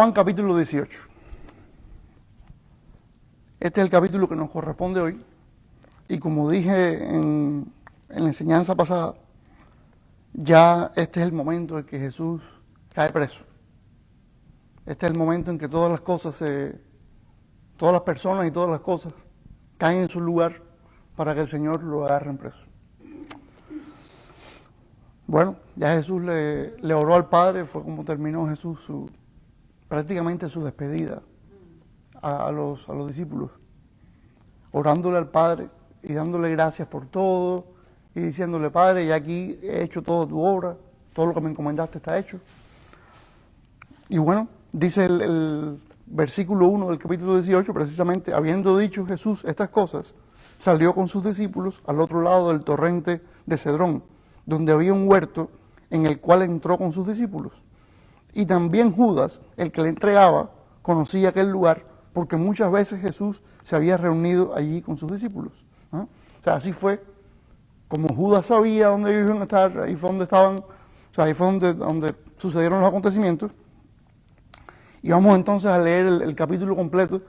Juan capítulo 18. Este es el capítulo que nos corresponde hoy. Y como dije en la enseñanza pasada, ya este es el momento en que Jesús cae preso. Este es el momento en que todas las personas y todas las cosas caen en su lugar para que el Señor lo agarre en preso. Bueno, ya Jesús le oró al Padre, fue como terminó Jesús prácticamente su despedida a los discípulos, orándole al Padre y dándole gracias por todo y diciéndole: Padre, ya aquí he hecho toda tu obra, todo lo que me encomendaste está hecho. Y bueno, dice el versículo 1 del capítulo 18, precisamente: habiendo dicho Jesús estas cosas, salió con sus discípulos al otro lado del torrente de Cedrón, donde había un huerto en el cual entró con sus discípulos. Y también Judas, el que le entregaba, conocía aquel lugar, porque muchas veces Jesús se había reunido allí con sus discípulos. ¿No? O sea, así fue como Judas sabía dónde iban a estar, ahí fue donde estaban, o sea, ahí fue donde sucedieron los acontecimientos. Y vamos entonces a leer el capítulo completo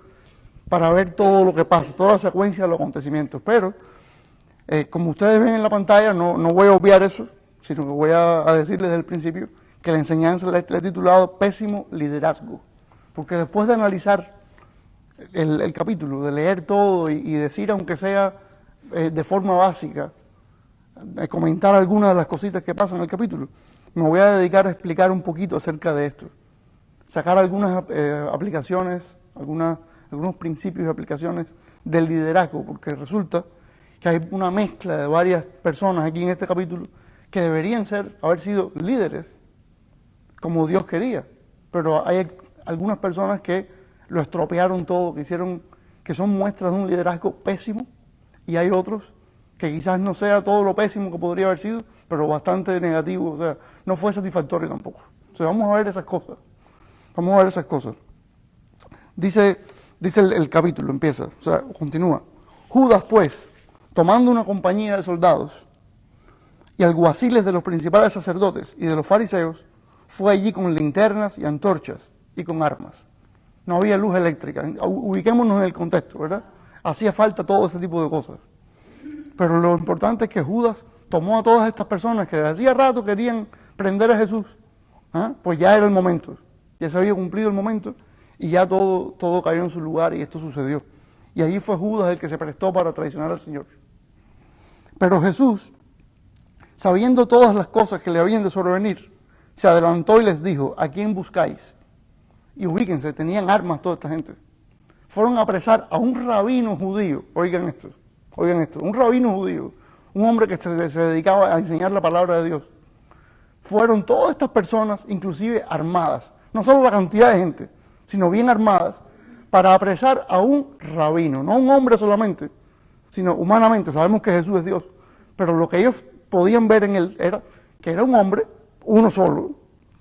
para ver todo lo que pasa, toda la secuencia de los acontecimientos. Pero, como ustedes ven en la pantalla, no voy a obviar eso, sino que voy a decirles desde el principio que la enseñanza le he titulado Pésimo Liderazgo. Porque después de analizar el capítulo, de leer todo y decir, aunque sea de forma básica, comentar algunas de las cositas que pasan en el capítulo, me voy a dedicar a explicar un poquito acerca de esto. Sacar algunas aplicaciones, algunos principios y aplicaciones del liderazgo, porque resulta que hay una mezcla de varias personas aquí en este capítulo que deberían haber sido líderes como Dios quería, pero hay algunas personas que lo estropearon todo, que son muestras de un liderazgo pésimo, y hay otros que quizás no sea todo lo pésimo que podría haber sido, pero bastante negativo, o sea, no fue satisfactorio tampoco. O sea, vamos a ver esas cosas. Vamos a ver esas cosas. Dice el capítulo, empieza, o sea, continúa. Judas, pues, tomando una compañía de soldados y alguaciles de los principales sacerdotes y de los fariseos, fue allí con linternas y antorchas y con armas. No había luz eléctrica. Ubiquémonos en el contexto, ¿verdad? Hacía falta todo ese tipo de cosas. Pero lo importante es que Judas tomó a todas estas personas que desde hacía rato querían prender a Jesús. Pues ya era el momento. Ya se había cumplido el momento y ya todo cayó en su lugar y esto sucedió. Y allí fue Judas el que se prestó para traicionar al Señor. Pero Jesús, sabiendo todas las cosas que le habían de sobrevenir, se adelantó y les dijo: ¿a quién buscáis? Y ubíquense, tenían armas toda esta gente. Fueron a apresar a un rabino judío. Oigan esto, un rabino judío, un hombre que se dedicaba a enseñar la palabra de Dios. Fueron todas estas personas, inclusive armadas, no solo la cantidad de gente, sino bien armadas, para apresar a un rabino, no un hombre solamente, sino humanamente. Sabemos que Jesús es Dios, pero lo que ellos podían ver en él era que era un hombre, uno solo.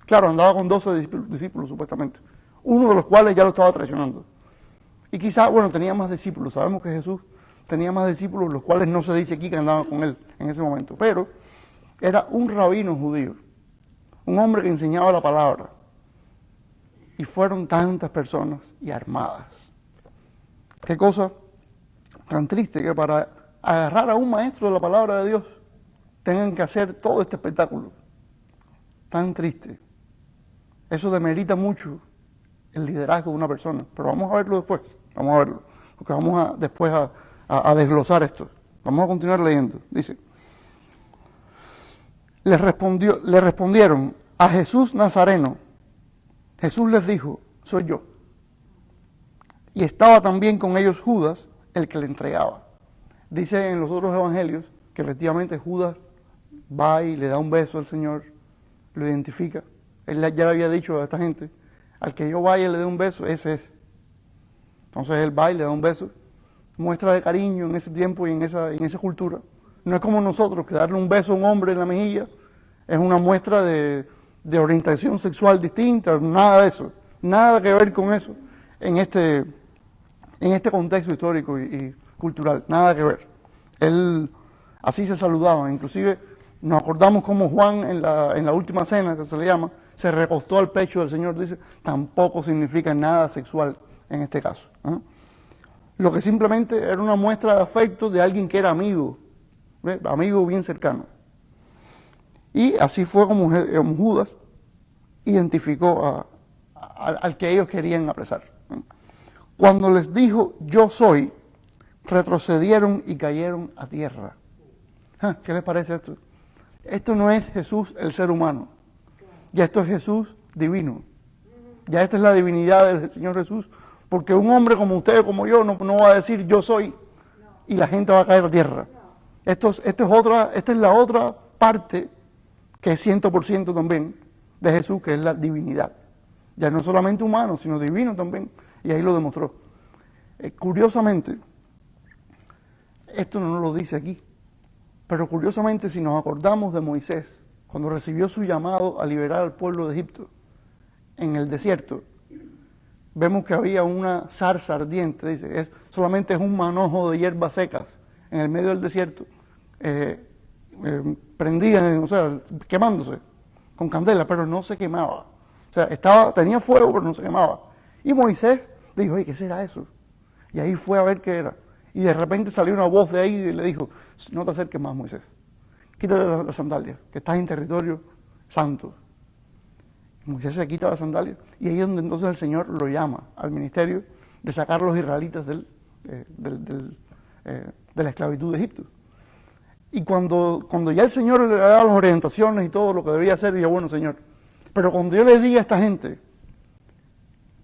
Claro, andaba con 12 discípulos supuestamente, uno de los cuales ya lo estaba traicionando. Y quizás, tenía más discípulos. Sabemos que Jesús tenía más discípulos, los cuales no se dice aquí que andaban con él en ese momento. Pero era un rabino judío, un hombre que enseñaba la palabra. Y fueron tantas personas y armadas. Qué cosa tan triste que para agarrar a un maestro de la palabra de Dios tengan que hacer todo este espectáculo. Tan triste. Eso demerita mucho el liderazgo de una persona. Pero vamos a verlo después. Vamos a verlo. Porque vamos después a desglosar esto. Vamos a continuar leyendo. Dice: le respondieron: a Jesús Nazareno. Jesús les dijo: soy yo. Y estaba también con ellos Judas, el que le entregaba. Dice en los otros evangelios que efectivamente Judas va y le da un beso al Señor, lo identifica. Él ya le había dicho a esta gente: al que yo vaya y le dé un beso, ese es. Entonces él va y le da un beso, muestra de cariño en ese tiempo y en esa cultura. No es como nosotros, que darle un beso a un hombre en la mejilla es una muestra de orientación sexual distinta, nada de eso, nada que ver con eso en este contexto histórico y cultural, nada que ver. Así se saludaban, inclusive nos acordamos cómo Juan en la última cena, que se le llama, se recostó al pecho del Señor, dice, tampoco significa nada sexual en este caso. Lo que simplemente era una muestra de afecto de alguien que era amigo, amigo bien cercano. Y así fue como Judas identificó al que ellos querían apresar. Cuando les dijo, yo soy, retrocedieron y cayeron a tierra. ¿Qué les parece esto? Esto no es Jesús el ser humano, ya esto es Jesús divino. Ya esta es la divinidad del Señor Jesús, porque un hombre como usted, como yo, no va a decir yo soy y la gente va a caer a tierra. Esta es la otra parte que es 100% también de Jesús, que es la divinidad. Ya no solamente humano, sino divino también, y ahí lo demostró. Curiosamente, esto no nos lo dice aquí, pero curiosamente si nos acordamos de Moisés, cuando recibió su llamado a liberar al pueblo de Egipto, en el desierto, vemos que había una zarza ardiente, dice, solamente es un manojo de hierbas secas en el medio del desierto, prendida, o sea, quemándose con candela, pero no se quemaba. O sea, tenía fuego, pero no se quemaba. Y Moisés dijo, oye, ¿qué será eso? Y ahí fue a ver qué era. Y de repente salió una voz de ahí y le dijo, no te acerques más, Moisés. Quítate las sandalias, que estás en territorio santo. Moisés se quita las sandalias y ahí es donde entonces el Señor lo llama al ministerio de sacar a los israelitas de la esclavitud de Egipto. Y cuando ya el Señor le da las orientaciones y todo lo que debía hacer, dijo, bueno, Señor, pero cuando yo le diga a esta gente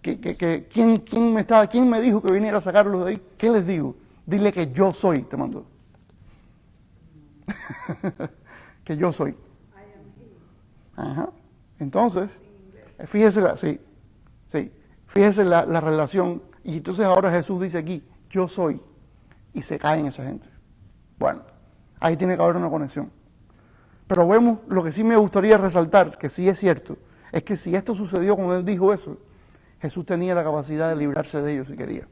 ¿quién me dijo que viniera a sacarlos de ahí? ¿Qué les digo? Dile que yo soy, te mandó. Que yo soy. Ajá. Entonces, fíjese la relación. Y entonces ahora Jesús dice aquí, yo soy. Y se cae en esa gente. Bueno, ahí tiene que haber una conexión. Pero vemos, lo que sí me gustaría resaltar, que sí es cierto, es que si esto sucedió cuando él dijo eso, Jesús tenía la capacidad de librarse de ellos si quería.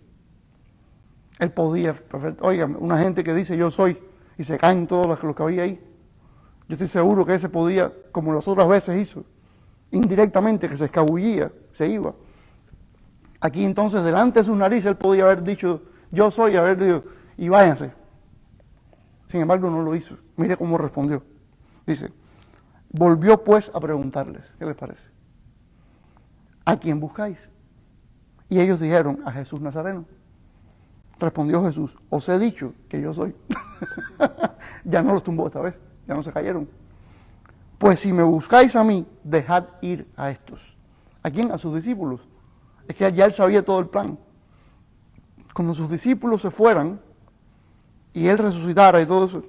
Él podía, oiga, una gente que dice yo soy y se caen todos los que había ahí. Yo estoy seguro que ese podía, como las otras veces hizo, indirectamente, que se escabullía, se iba. Aquí entonces, delante de sus narices, él podía haber dicho yo soy, haber dicho, y váyanse. Sin embargo, no lo hizo. Mire cómo respondió. Dice, volvió pues a preguntarles, ¿qué les parece? ¿A quién buscáis? Y ellos dijeron, a Jesús Nazareno. Respondió Jesús, os he dicho que yo soy. Ya no los tumbó esta vez, ya no se cayeron. Pues si me buscáis a mí, dejad ir a estos. ¿A quién? A sus discípulos. Es que ya él sabía todo el plan. Cuando sus discípulos se fueran y él resucitara y todo eso,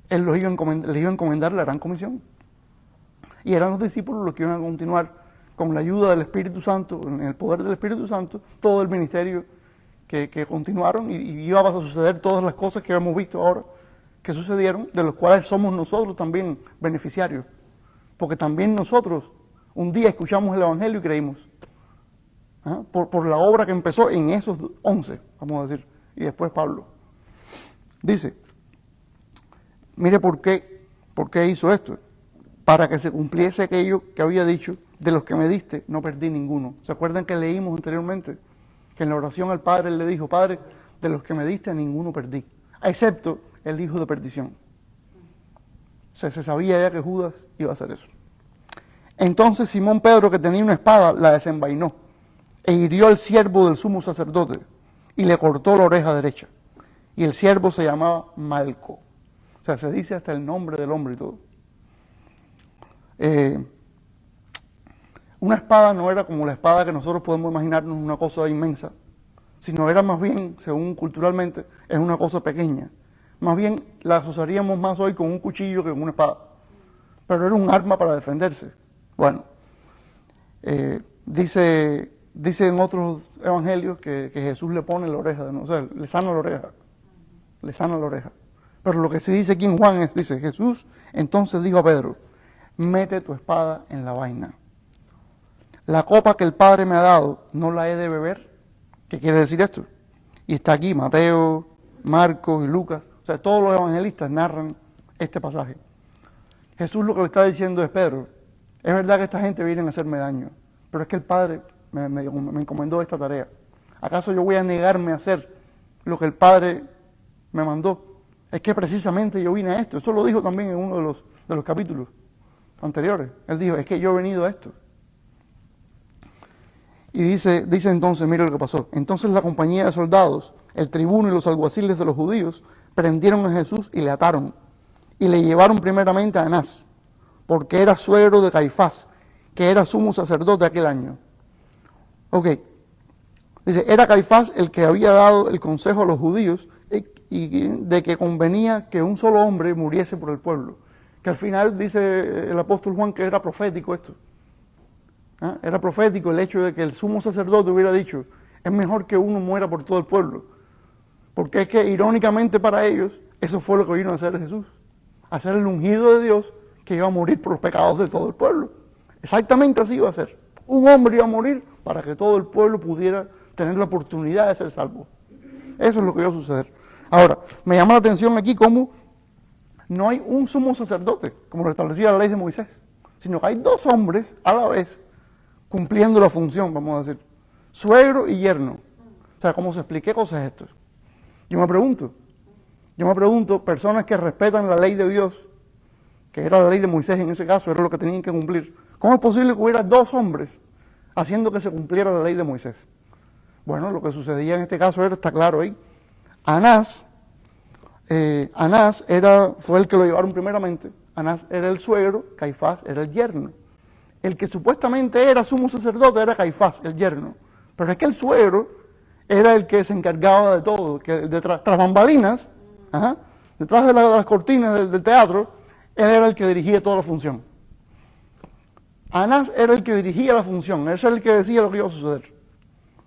él les iba a encomendar la gran comisión. Y eran los discípulos los que iban a continuar con la ayuda del Espíritu Santo, en el poder del Espíritu Santo, todo el ministerio que continuaron y iba a suceder todas las cosas que hemos visto ahora que sucedieron, de los cuales somos nosotros también beneficiarios. Porque también nosotros un día escuchamos el Evangelio y creímos. Por la obra que empezó en esos 11, vamos a decir, y después Pablo. Dice, mire por qué hizo esto. Para que se cumpliese aquello que había dicho, de los que me diste, no perdí ninguno. ¿Se acuerdan que leímos anteriormente? Que en la oración al Padre él le dijo, Padre, de los que me diste a ninguno perdí, excepto el hijo de perdición. O sea, se sabía ya que Judas iba a hacer eso. Entonces Simón Pedro, que tenía una espada, la desenvainó e hirió al siervo del sumo sacerdote y le cortó la oreja derecha. Y el siervo se llamaba Malco. O sea, se dice hasta el nombre del hombre y todo. Una espada no era como la espada que nosotros podemos imaginarnos, una cosa inmensa, sino era más bien, según culturalmente, es una cosa pequeña. Más bien la asociaríamos más hoy con un cuchillo que con una espada. Pero era un arma para defenderse. Bueno, dice en otros evangelios que Jesús le pone la oreja, o sea, le sana la oreja. Le sana la oreja. Pero lo que sí dice aquí en Juan es, dice, Jesús entonces dijo a Pedro, mete tu espada en la vaina. La copa que el Padre me ha dado, ¿no la he de beber? ¿Qué quiere decir esto? Y está aquí Mateo, Marcos y Lucas. O sea, todos los evangelistas narran este pasaje. Jesús lo que le está diciendo es, Pedro, Es verdad que esta gente viene a hacerme daño, pero es que el Padre me encomendó esta tarea. ¿Acaso yo voy a negarme a hacer lo que el Padre me mandó? Es que precisamente yo vine a esto. Eso lo dijo también en uno de los capítulos anteriores. Él dijo, es que yo he venido a esto. Y dice entonces, mira lo que pasó. Entonces la compañía de soldados, el tribuno y los alguaciles de los judíos prendieron a Jesús y le ataron. Y le llevaron primeramente a Anás, porque era suegro de Caifás, que era sumo sacerdote aquel año. Ok. Dice, era Caifás el que había dado el consejo a los judíos y de que convenía que un solo hombre muriese por el pueblo. Que al final dice el apóstol Juan que era profético esto. Era profético el hecho de que el sumo sacerdote hubiera dicho, es mejor que uno muera por todo el pueblo. Porque es que irónicamente para ellos, eso fue lo que vino a hacer Jesús. A ser el ungido de Dios que iba a morir por los pecados de todo el pueblo. Exactamente así iba a ser. Un hombre iba a morir para que todo el pueblo pudiera tener la oportunidad de ser salvo. Eso es lo que iba a suceder. Ahora, me llama la atención aquí cómo no hay un sumo sacerdote, como lo establecía la ley de Moisés, sino que hay dos hombres a la vez cumpliendo la función, vamos a decir, suegro y yerno. O sea, ¿cómo se explica? ¿Qué cosa es esto? Yo me pregunto, personas que respetan la ley de Dios, que era la ley de Moisés en ese caso, era lo que tenían que cumplir. ¿Cómo es posible que hubiera dos hombres haciendo que se cumpliera la ley de Moisés? Bueno, lo que sucedía en este caso está claro ahí. Anás fue el que lo llevaron primeramente. Anás era el suegro, Caifás era el yerno. El que supuestamente era sumo sacerdote era Caifás, el yerno. Pero es que el suegro era el que se encargaba de todo, que tras bambalinas, detrás de las cortinas del teatro, él era el que dirigía toda la función. Anás era el que dirigía la función, él era el que decía lo que iba a suceder.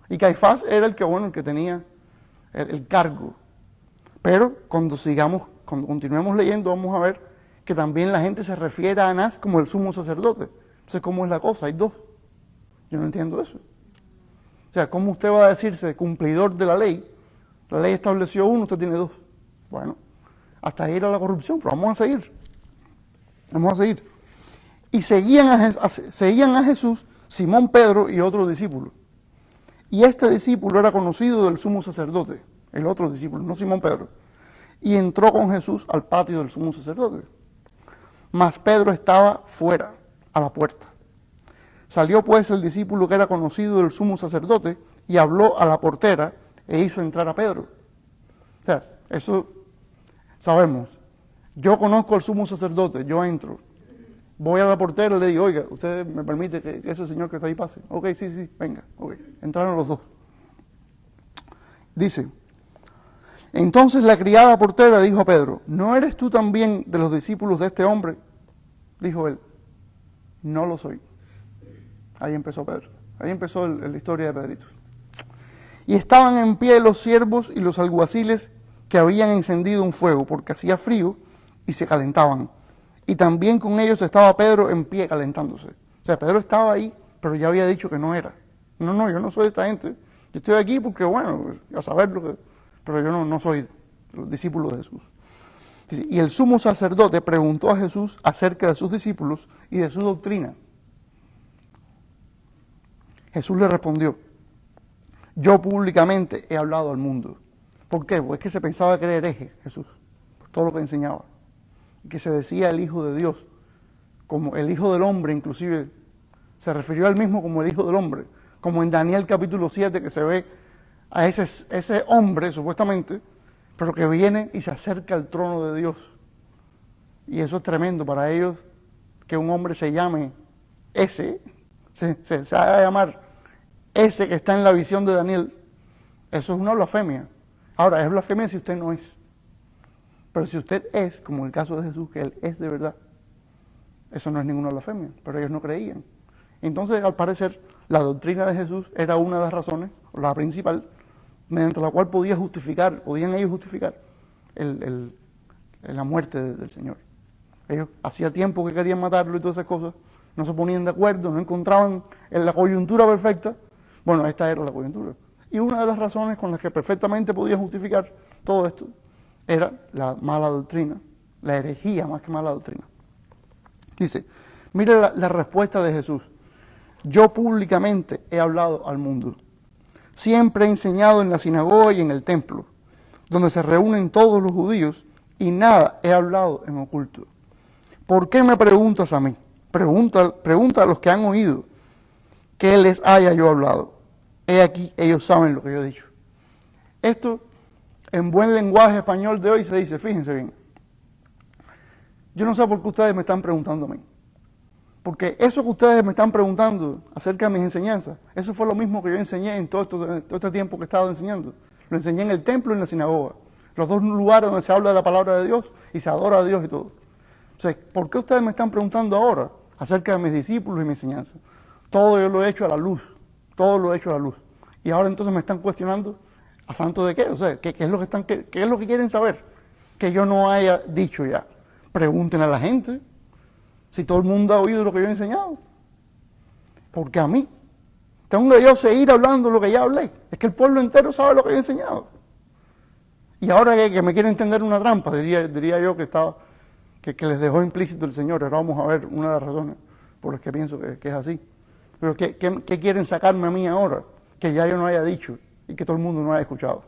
Y Caifás era el que tenía el cargo. Pero cuando continuemos leyendo, vamos a ver que también la gente se refiere a Anás como el sumo sacerdote. Entonces, ¿cómo es la cosa? Hay dos. Yo no entiendo eso. O sea, ¿cómo usted va a decirse cumplidor de la ley? La ley estableció uno, usted tiene dos. Bueno, hasta ahí era la corrupción, pero vamos a seguir. Vamos a seguir. Y seguían a Jesús Simón Pedro y otro discípulo. Y este discípulo era conocido del sumo sacerdote, el otro discípulo, no Simón Pedro. Y entró con Jesús al patio del sumo sacerdote. Mas Pedro estaba fuera, a la puerta. Salió pues el discípulo que era conocido del sumo sacerdote y habló a la portera e hizo entrar a Pedro. O sea, eso sabemos. Yo conozco al sumo sacerdote, yo entro. Voy a la portera y le digo, oiga, ¿usted me permite que ese señor que está ahí pase? Ok, sí, venga, ok. Entraron los dos. Dice, entonces la criada portera dijo a Pedro, ¿no eres tú también de los discípulos de este hombre? Dijo él, no lo soy. Ahí empezó Pedro. Ahí empezó la historia de Pedrito. Y estaban en pie los siervos y los alguaciles que habían encendido un fuego, porque hacía frío y se calentaban. Y también con ellos estaba Pedro en pie calentándose. O sea, Pedro estaba ahí, pero ya había dicho que no era. No, yo no soy de esta gente. Yo estoy aquí porque, bueno, a saber lo que... Pero yo no soy de los discípulos de Jesús. Y el sumo sacerdote preguntó a Jesús acerca de sus discípulos y de su doctrina. Jesús le respondió, yo públicamente he hablado al mundo. ¿Por qué? Pues es que se pensaba que era hereje Jesús, por todo lo que enseñaba. Que se decía el Hijo de Dios, como el Hijo del Hombre, inclusive se refirió a él mismo como el Hijo del Hombre, como en Daniel capítulo 7 que se ve a ese hombre supuestamente, pero que viene y se acerca al trono de Dios. Y eso es tremendo para ellos, que un hombre se llame ese, se haga llamar ese que está en la visión de Daniel. Eso es una blasfemia. Ahora, es blasfemia si usted no es. Pero si usted es, como en el caso de Jesús, que Él es de verdad, eso no es ninguna blasfemia, pero ellos no creían. Entonces, al parecer, la doctrina de Jesús era una de las razones, o la principal, mediante la cual podían ellos justificar la muerte del Señor. Ellos hacía tiempo que querían matarlo y todas esas cosas, no se ponían de acuerdo, no encontraban la coyuntura perfecta. Bueno, esta era la coyuntura. Y una de las razones con las que perfectamente podían justificar todo esto era la mala doctrina, la herejía más que mala doctrina. Dice, Mire la respuesta de Jesús. Yo públicamente he hablado al mundo. Siempre he enseñado en la sinagoga y en el templo, donde se reúnen todos los judíos, y nada he hablado en oculto. ¿Por qué me preguntas a mí? Pregunta a los que han oído qué les haya yo hablado. He aquí, ellos saben lo que yo he dicho. Esto, en buen lenguaje español de hoy, se dice, fíjense bien. Yo no sé por qué ustedes me están preguntando a mí. Porque eso que ustedes me están preguntando acerca de mis enseñanzas, eso fue lo mismo que yo enseñé en todo este tiempo que he estado enseñando. Lo enseñé en el templo y en la sinagoga. Los dos lugares donde se habla de la palabra de Dios y se adora a Dios y todo. O sea, ¿por qué ustedes me están preguntando ahora acerca de mis discípulos y mi enseñanza? Todo yo lo he hecho a la luz. Todo lo he hecho a la luz. Y ahora entonces me están cuestionando, ¿a santo de qué? O sea, ¿qué es lo que quieren saber? Que yo no haya dicho ya. Pregúntenle a la gente si todo el mundo ha oído lo que yo he enseñado. Porque a mí, tengo que yo seguir hablando lo que ya hablé. Es que el pueblo entero sabe lo que yo he enseñado. Y ahora que me quieren entender una trampa, diría yo que les dejó implícito el Señor. Ahora vamos a ver una de las razones por las que pienso que es así. Pero ¿qué quieren sacarme a mí ahora? Que ya yo no haya dicho y que todo el mundo no haya escuchado.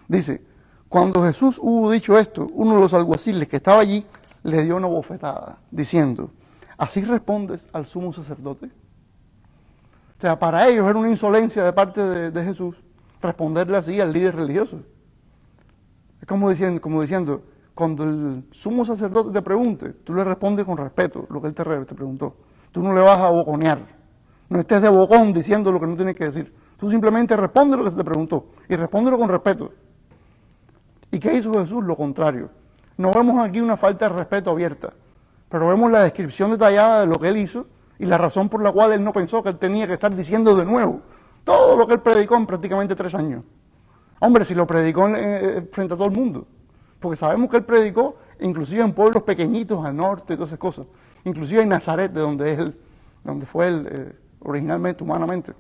Dice, cuando Jesús hubo dicho esto, uno de los alguaciles que estaba allí le dio una bofetada, diciendo, ¿así respondes al sumo sacerdote? O sea, para ellos era una insolencia de parte de Jesús responderle así al líder religioso. Es como diciendo, cuando el sumo sacerdote te pregunte, tú le respondes con respeto lo que él te preguntó. Tú no le vas a boconear. No estés de bocón diciendo lo que no tienes que decir. Tú simplemente responde lo que se te preguntó y respóndelo con respeto. ¿Y qué hizo Jesús? Lo contrario. No vemos aquí una falta de respeto abierta, pero vemos la descripción detallada de lo que él hizo y la razón por la cual él no pensó que él tenía que estar diciendo de nuevo todo lo que él predicó en prácticamente 3 años. Hombre, si lo predicó frente a todo el mundo, porque sabemos que él predicó inclusive en pueblos pequeñitos al norte y todas esas cosas, inclusive en Nazaret, de donde fue él originalmente, humanamente,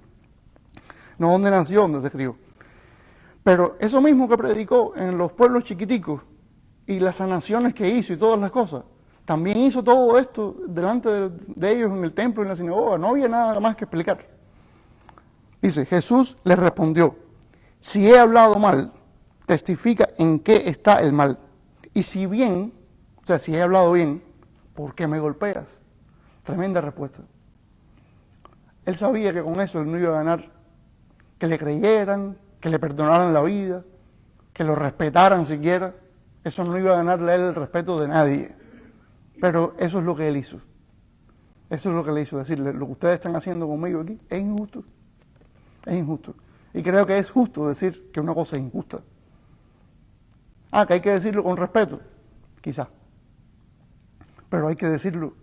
no donde nació, donde se crió. Pero eso mismo que predicó en los pueblos chiquiticos y las sanaciones que hizo y todas las cosas, también hizo todo esto delante de ellos en el templo y en la sinagoga. No había nada más que explicar. Dice, Jesús les respondió, si he hablado mal, testifica en qué está el mal. Y si bien, o sea, si he hablado bien, ¿por qué me golpeas? Tremenda respuesta. Él sabía que con eso él no iba a ganar que le creyeran, que le perdonaran la vida, que lo respetaran siquiera. Eso no iba a ganarle a él el respeto de nadie. Pero eso es lo que él hizo. Eso es lo que le hizo decirle, lo que ustedes están haciendo conmigo aquí es injusto. Es injusto. Y creo que es justo decir que una cosa es injusta. Que hay que decirlo con respeto, quizás. Pero hay que decirlo,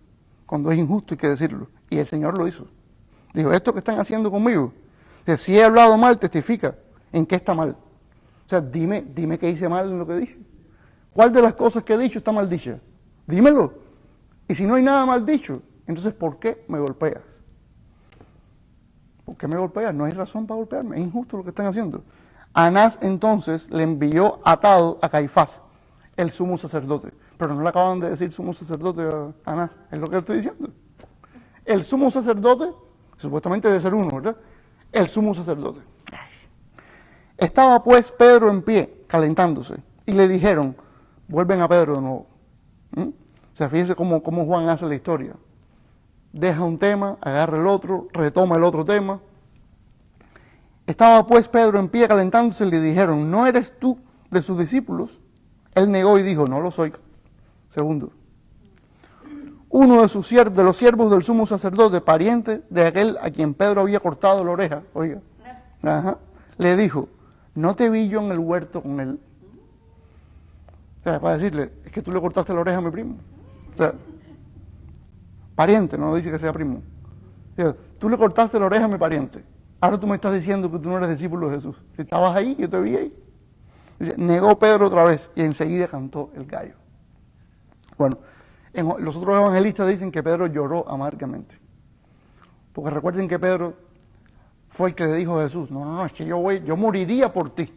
cuando es injusto hay que decirlo. Y el Señor lo hizo. Dijo, esto que están haciendo conmigo, si he hablado mal, testifica en qué está mal. O sea, dime qué hice mal en lo que dije. ¿Cuál de las cosas que he dicho está mal dicha? Dímelo. Y si no hay nada mal dicho, entonces ¿por qué me golpeas? ¿Por qué me golpeas? No hay razón para golpearme, es injusto lo que están haciendo. Anás entonces le envió atado a Caifás, el sumo sacerdote. Pero no le acaban de decir sumo sacerdote a Anás, es lo que estoy diciendo. El sumo sacerdote, supuestamente debe ser uno, ¿verdad? El sumo sacerdote. Estaba pues Pedro en pie, calentándose, y le dijeron, vuelven a Pedro de nuevo. O sea, fíjense cómo Juan hace la historia. Deja un tema, agarra el otro, retoma el otro tema. Estaba pues Pedro en pie calentándose y le dijeron, ¿no eres tú de sus discípulos? Él negó y dijo, no lo soy. Segundo, uno de los siervos del sumo sacerdote, pariente de aquel a quien Pedro había cortado la oreja, oiga, le dijo, ¿no te vi yo en el huerto con él? O sea, para decirle, es que tú le cortaste la oreja a mi primo. O sea, pariente, no dice que sea primo. O sea, tú le cortaste la oreja a mi pariente. Ahora tú me estás diciendo que tú no eres discípulo de Jesús. Si estabas ahí, yo te vi ahí. Dice, negó Pedro otra vez y enseguida cantó el gallo. Bueno, los otros evangelistas dicen que Pedro lloró amargamente. Porque recuerden que Pedro fue el que le dijo a Jesús, no, es que yo moriría por ti.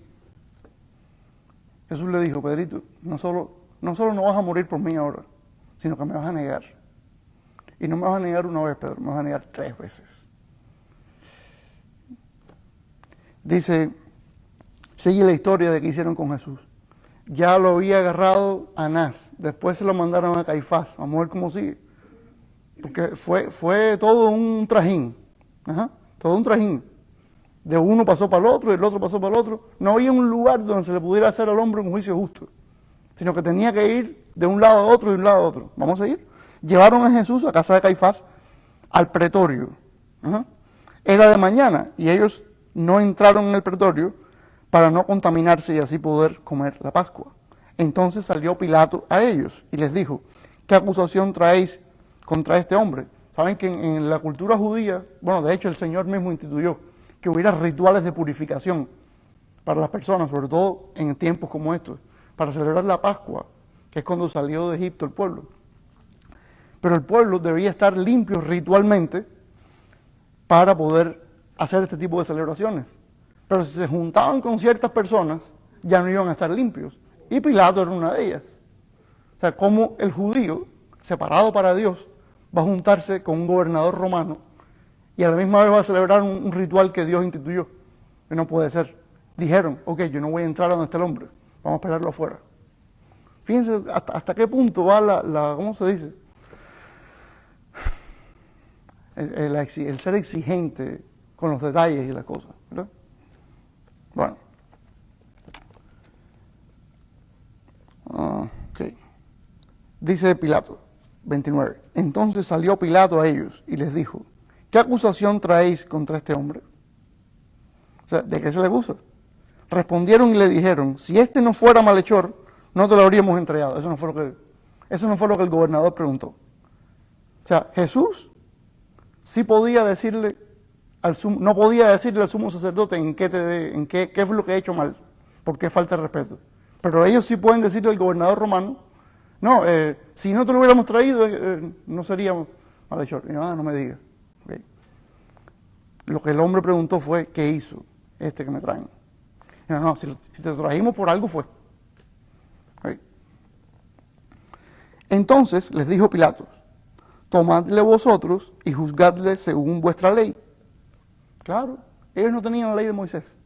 Jesús le dijo, Pedrito, no solo no vas a morir por mí ahora, sino que me vas a negar. Y no me vas a negar una vez, Pedro, me vas a negar 3 veces. Dice, sigue la historia de que hicieron con Jesús. Ya lo había agarrado Anás, después se lo mandaron a Caifás. Vamos a ver cómo sigue. Porque fue todo un trajín. Todo un trajín. De uno pasó para el otro, y el otro pasó para el otro. No había un lugar donde se le pudiera hacer al hombre un juicio justo, sino que tenía que ir de un lado a otro y de un lado a otro. ¿Vamos a seguir? Llevaron a Jesús a casa de Caifás, al pretorio. Era de mañana y ellos no entraron en el pretorio para no contaminarse y así poder comer la Pascua. Entonces salió Pilato a ellos y les dijo, ¿qué acusación traéis contra este hombre? Saben que en la cultura judía, bueno, de hecho el Señor mismo instituyó que hubiera rituales de purificación para las personas, sobre todo en tiempos como estos, para celebrar la Pascua, que es cuando salió de Egipto el pueblo. Pero el pueblo debía estar limpio ritualmente para poder hacer este tipo de celebraciones. Pero si se juntaban con ciertas personas, ya no iban a estar limpios. Y Pilato era una de ellas. O sea, como el judío, separado para Dios, va a juntarse con un gobernador romano y a la misma vez va a celebrar un ritual que Dios instituyó. Que no puede ser. Dijeron, ok, yo no voy a entrar a donde está el hombre, vamos a esperarlo afuera. Fíjense hasta qué punto va ¿cómo se dice? El ser exigente con los detalles y las cosas, ¿verdad? Bueno. Ok. Dice Pilato, 29. Entonces salió Pilato a ellos y les dijo, ¿qué acusación traéis contra este hombre? O sea, ¿de qué se le acusa? Respondieron y le dijeron, si este no fuera malhechor, no te lo habríamos entregado. Eso no fue lo que el gobernador preguntó. O sea, Jesús sí podía decirle no podía decirle al sumo sacerdote qué es lo que he hecho mal, porque falta de respeto. Pero ellos sí pueden decirle al gobernador romano, no, si no te lo hubiéramos traído, no sería malhechor. Y no me digas. Okay. Lo que el hombre preguntó fue, ¿qué hizo este que me traen? Y no, si te trajimos por algo fue. Okay. Entonces les dijo Pilato, tomadle vosotros y juzgadle según vuestra ley. Claro, ellos no tenían la ley de Moisés.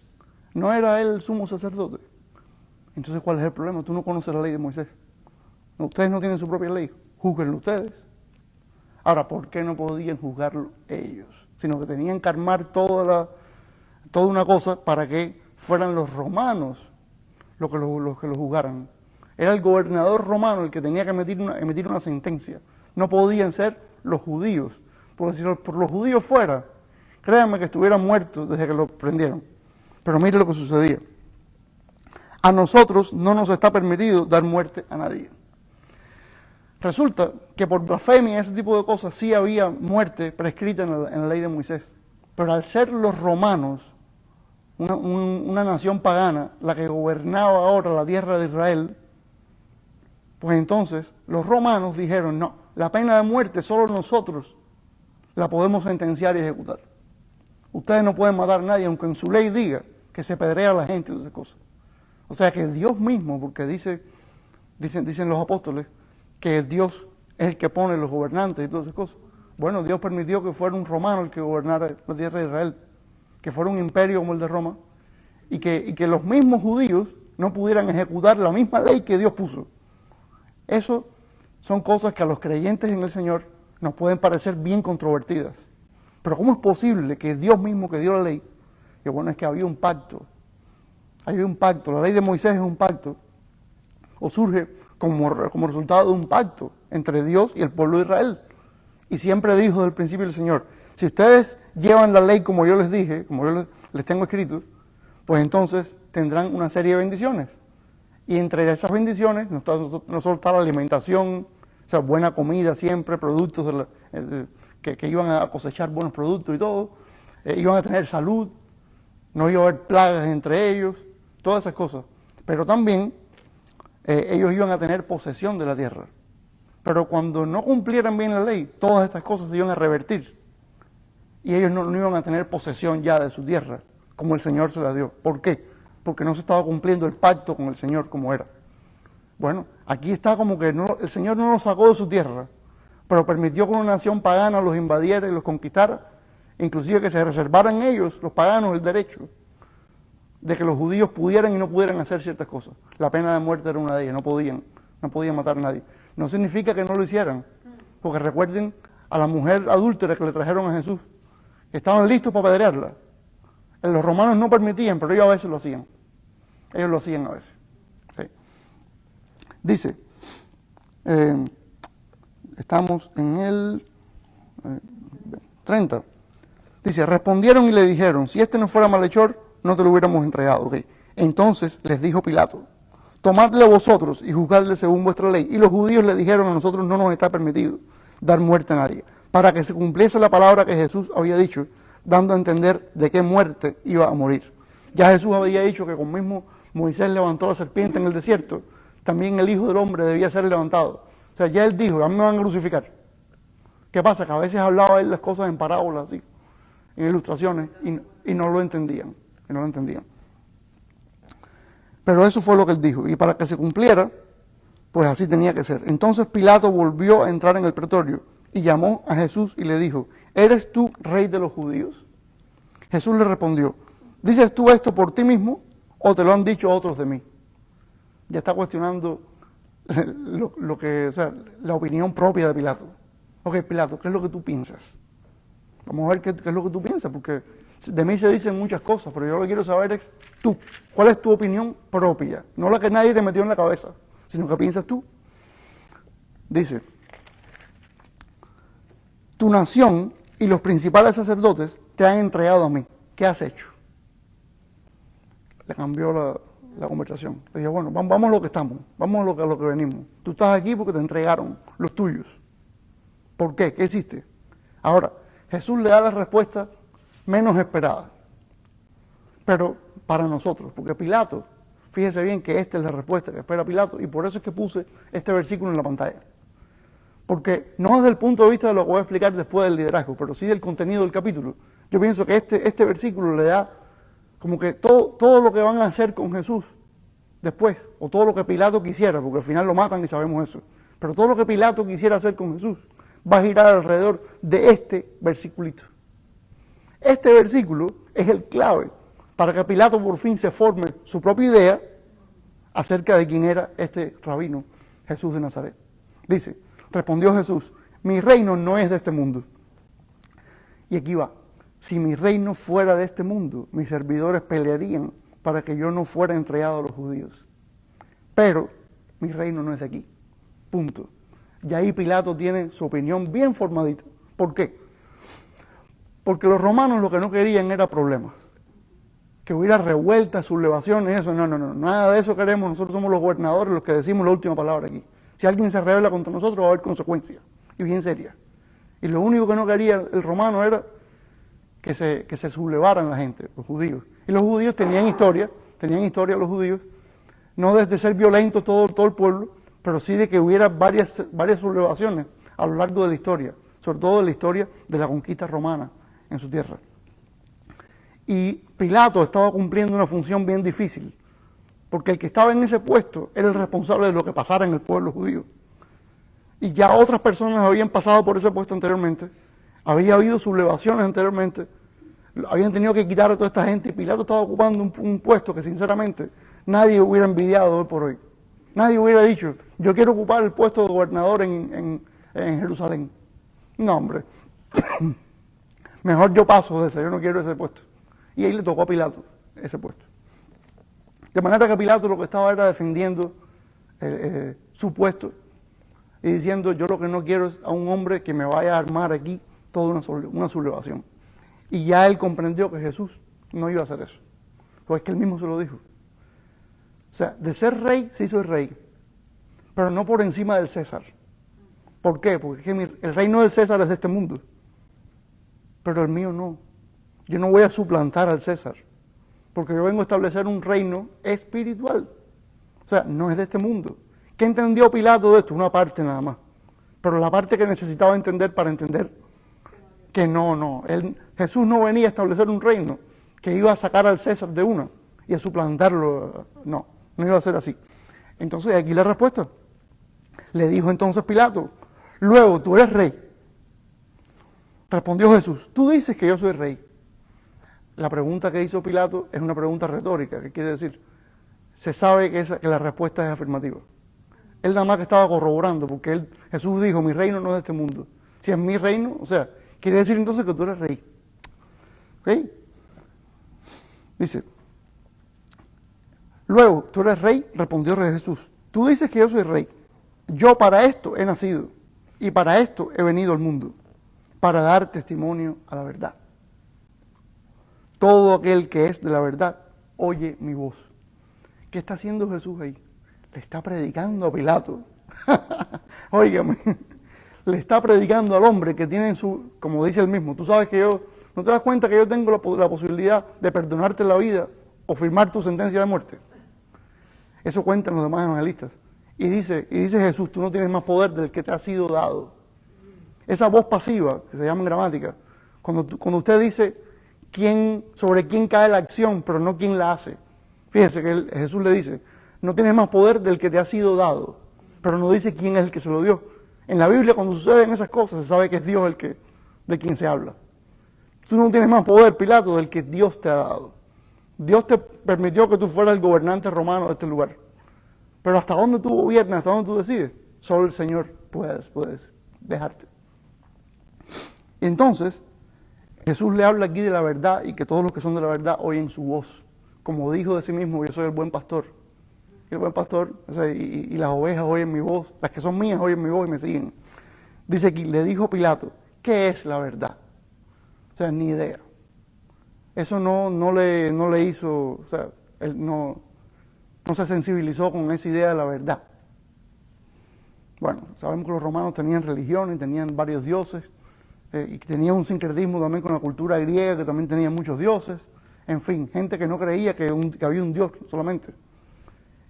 No era él el sumo sacerdote. Entonces, ¿cuál es el problema? Tú no conoces la ley de Moisés. Ustedes no tienen su propia ley. Júzguenlo ustedes. Ahora, ¿por qué no podían juzgarlo ellos? Sino que tenían que armar toda una cosa para que fueran los romanos los que lo juzgaran. Era el gobernador romano el que tenía que emitir una sentencia. No podían ser los judíos. Porque si por los judíos fuera, créanme que estuvieran muertos desde que lo prendieron. Pero mire lo que sucedía. A nosotros no nos está permitido dar muerte a nadie. Resulta que por blasfemia y ese tipo de cosas sí había muerte prescrita en la ley de Moisés. Pero al ser los romanos, una nación pagana, la que gobernaba ahora la tierra de Israel, pues entonces los romanos dijeron, no, la pena de muerte solo nosotros la podemos sentenciar y ejecutar. Ustedes no pueden matar a nadie, aunque en su ley diga que se pedrea a la gente y esas cosas. O sea que Dios mismo, porque dicen los apóstoles, que Dios es el que pone los gobernantes y todas esas cosas. Bueno, Dios permitió que fuera un romano el que gobernara la tierra de Israel, que fuera un imperio como el de Roma, y que los mismos judíos no pudieran ejecutar la misma ley que Dios puso. Eso son cosas que a los creyentes en el Señor nos pueden parecer bien controvertidas. Pero ¿cómo es posible que Dios mismo que dio la ley, que bueno, es que había un pacto, la ley de Moisés es un pacto, o surge como resultado de un pacto entre Dios y el pueblo de Israel. Y siempre dijo desde el principio el Señor, si ustedes llevan la ley como yo les dije, como yo les tengo escrito, pues entonces tendrán una serie de bendiciones. Y entre esas bendiciones no solo está la alimentación, o sea, buena comida siempre, productos que iban a cosechar buenos productos y todo, iban a tener salud, no iba a haber plagas entre ellos, todas esas cosas. Pero también ellos iban a tener posesión de la tierra. Pero cuando no cumplieran bien la ley, todas estas cosas se iban a revertir. Y ellos no iban a tener posesión ya de su tierra, como el Señor se la dio. ¿Por qué? Porque no se estaba cumpliendo el pacto con el Señor como era. Bueno, aquí está como que el Señor no los sacó de su tierra pero permitió que una nación pagana los invadiera y los conquistara, inclusive que se reservaran ellos, los paganos, el derecho de que los judíos pudieran y no pudieran hacer ciertas cosas. La pena de muerte era una de ellas, no podían matar a nadie. No significa que no lo hicieran, porque recuerden a la mujer adúltera que le trajeron a Jesús, que estaban listos para apedrearla. Los romanos no permitían, pero ellos a veces lo hacían. Ellos lo hacían a veces. ¿Sí? Dice, estamos en el 30. Dice, respondieron y le dijeron, si este no fuera malhechor, no te lo hubiéramos entregado. Okay. Entonces les dijo Pilato, tomadle vosotros y juzgadle según vuestra ley. Y los judíos le dijeron, a nosotros no nos está permitido dar muerte a nadie, para que se cumpliese la palabra que Jesús había dicho, dando a entender de qué muerte iba a morir. Ya Jesús había dicho que como mismo Moisés levantó la serpiente en el desierto, también el Hijo del Hombre debía ser levantado. O sea, ya él dijo, a mí me van a crucificar. ¿Qué pasa? Que a veces hablaba él las cosas en parábolas, así, en ilustraciones, y no lo entendían. Pero eso fue lo que él dijo, y para que se cumpliera, pues así tenía que ser. Entonces Pilato volvió a entrar en el pretorio y llamó a Jesús y le dijo, ¿eres tú rey de los judíos? Jesús le respondió, ¿dices tú esto por ti mismo o te lo han dicho otros de mí? Ya está cuestionando la opinión propia de Pilato. Ok, Pilato, ¿qué es lo que tú piensas? Vamos a ver qué es lo que tú piensas, porque de mí se dicen muchas cosas, pero yo lo que quiero saber es tú. ¿Cuál es tu opinión propia? No la que nadie te metió en la cabeza, sino que piensas tú. Dice, tu nación y los principales sacerdotes te han entregado a mí. ¿Qué has hecho? Le cambió la conversación. Le dije, bueno, vamos a lo que estamos, vamos a lo que venimos. Tú estás aquí porque te entregaron los tuyos. ¿Por qué? ¿Qué hiciste? Ahora, Jesús le da la respuesta menos esperada, pero para nosotros, porque Pilato, fíjese bien que esta es la respuesta que espera Pilato, y por eso es que puse este versículo en la pantalla. Porque no desde el punto de vista de lo que voy a explicar después del liderazgo, pero sí del contenido del capítulo. Yo pienso que este versículo le da como que todo lo que van a hacer con Jesús después, o todo lo que Pilato quisiera, porque al final lo matan y sabemos eso, pero todo lo que Pilato quisiera hacer con Jesús va a girar alrededor de este versiculito. Este versículo es el clave para que Pilato por fin se forme su propia idea acerca de quién era este rabino, Jesús de Nazaret. Dice, respondió Jesús, mi reino no es de este mundo. Y aquí va, si mi reino fuera de este mundo, mis servidores pelearían para que yo no fuera entregado a los judíos. Pero mi reino no es de aquí, punto. Y ahí Pilato tiene su opinión bien formadita. ¿Por qué? Porque los romanos lo que no querían era problemas. Que hubiera revueltas, sublevaciones, eso. No, nada de eso queremos. Nosotros somos los gobernadores los que decimos la última palabra aquí. Si alguien se rebela contra nosotros va a haber consecuencias, y bien serias. Y lo único que no quería el romano era que se sublevaran la gente, los judíos. Y los judíos tenían historia los judíos, no desde ser violentos todo el pueblo, pero sí de que hubiera varias sublevaciones a lo largo de la historia, sobre todo de la historia de la conquista romana en su tierra. Y Pilato estaba cumpliendo una función bien difícil, porque el que estaba en ese puesto era el responsable de lo que pasara en el pueblo judío. Y ya otras personas habían pasado por ese puesto anteriormente, había habido sublevaciones anteriormente, habían tenido que quitar a toda esta gente, y Pilato estaba ocupando un puesto que sinceramente nadie hubiera envidiado hoy por hoy. Nadie hubiera dicho, yo quiero ocupar el puesto de gobernador en Jerusalén. No, hombre, mejor yo paso de ese, yo no quiero ese puesto. Y ahí le tocó a Pilato ese puesto. De manera que Pilato lo que estaba era defendiendo su puesto y diciendo, yo lo que no quiero es a un hombre que me vaya a armar aquí toda una sublevación. Y ya él comprendió que Jesús no iba a hacer eso. Pues es que él mismo se lo dijo. O sea, de ser rey se hizo el rey, pero no por encima del César. ¿Por qué? Porque es que el reino del César es de este mundo, pero el mío no. Yo no voy a suplantar al César, porque yo vengo a establecer un reino espiritual. O sea, no es de este mundo. ¿Qué entendió Pilato de esto? Una parte nada más. Pero la parte que necesitaba entender para entender que no. Jesús no venía a establecer un reino que iba a sacar al César de una y a suplantarlo. No iba a ser así. Entonces aquí la respuesta. Le dijo entonces Pilato, Luego, tú eres rey. Respondió Jesús, tú dices que yo soy rey. La pregunta que hizo Pilato es una pregunta retórica. ¿Qué quiere decir? Se sabe que la respuesta es afirmativa. Él nada más que estaba corroborando, porque Jesús dijo, mi reino no es de este mundo. Si es mi reino, o sea, quiere decir entonces que tú eres rey. ¿Ok? Dice, luego, tú eres rey, respondió Jesús. Tú dices que yo soy rey. Yo para esto he nacido y para esto he venido al mundo, para dar testimonio a la verdad. Todo aquel que es de la verdad oye mi voz. ¿Qué está haciendo Jesús ahí? Le está predicando a Pilato. Óigame, le está predicando al hombre que tiene como dice él mismo, tú sabes que ¿no te das cuenta que yo tengo la posibilidad de perdonarte la vida o firmar tu sentencia de muerte? Eso cuentan los demás evangelistas. Y dice Jesús, tú no tienes más poder del que te ha sido dado. Esa voz pasiva, que se llama en gramática, cuando usted dice sobre quién cae la acción, pero no quién la hace. Fíjese que Jesús le dice, no tienes más poder del que te ha sido dado, pero no dice quién es el que se lo dio. En la Biblia, cuando suceden esas cosas, se sabe que es Dios de quien se habla. Tú no tienes más poder, Pilato, del que Dios te ha dado. Dios te permitió que tú fueras el gobernante romano de este lugar. Pero hasta dónde tú gobiernas, hasta dónde tú decides, solo el Señor puedes dejarte. Y entonces, Jesús le habla aquí de la verdad y que todos los que son de la verdad oyen su voz. Como dijo de sí mismo, yo soy el buen pastor. Y el buen pastor, o sea, y las ovejas oyen mi voz, las que son mías oyen mi voz y me siguen. Dice aquí, le dijo Pilato, ¿qué es la verdad? O sea, ni idea. Eso no le hizo, o sea, él no se sensibilizó con esa idea de la verdad. Bueno, sabemos que los romanos tenían religiones, tenían varios dioses, y tenían un sincretismo también con la cultura griega, que también tenía muchos dioses. En fin, gente que no creía que había un Dios solamente.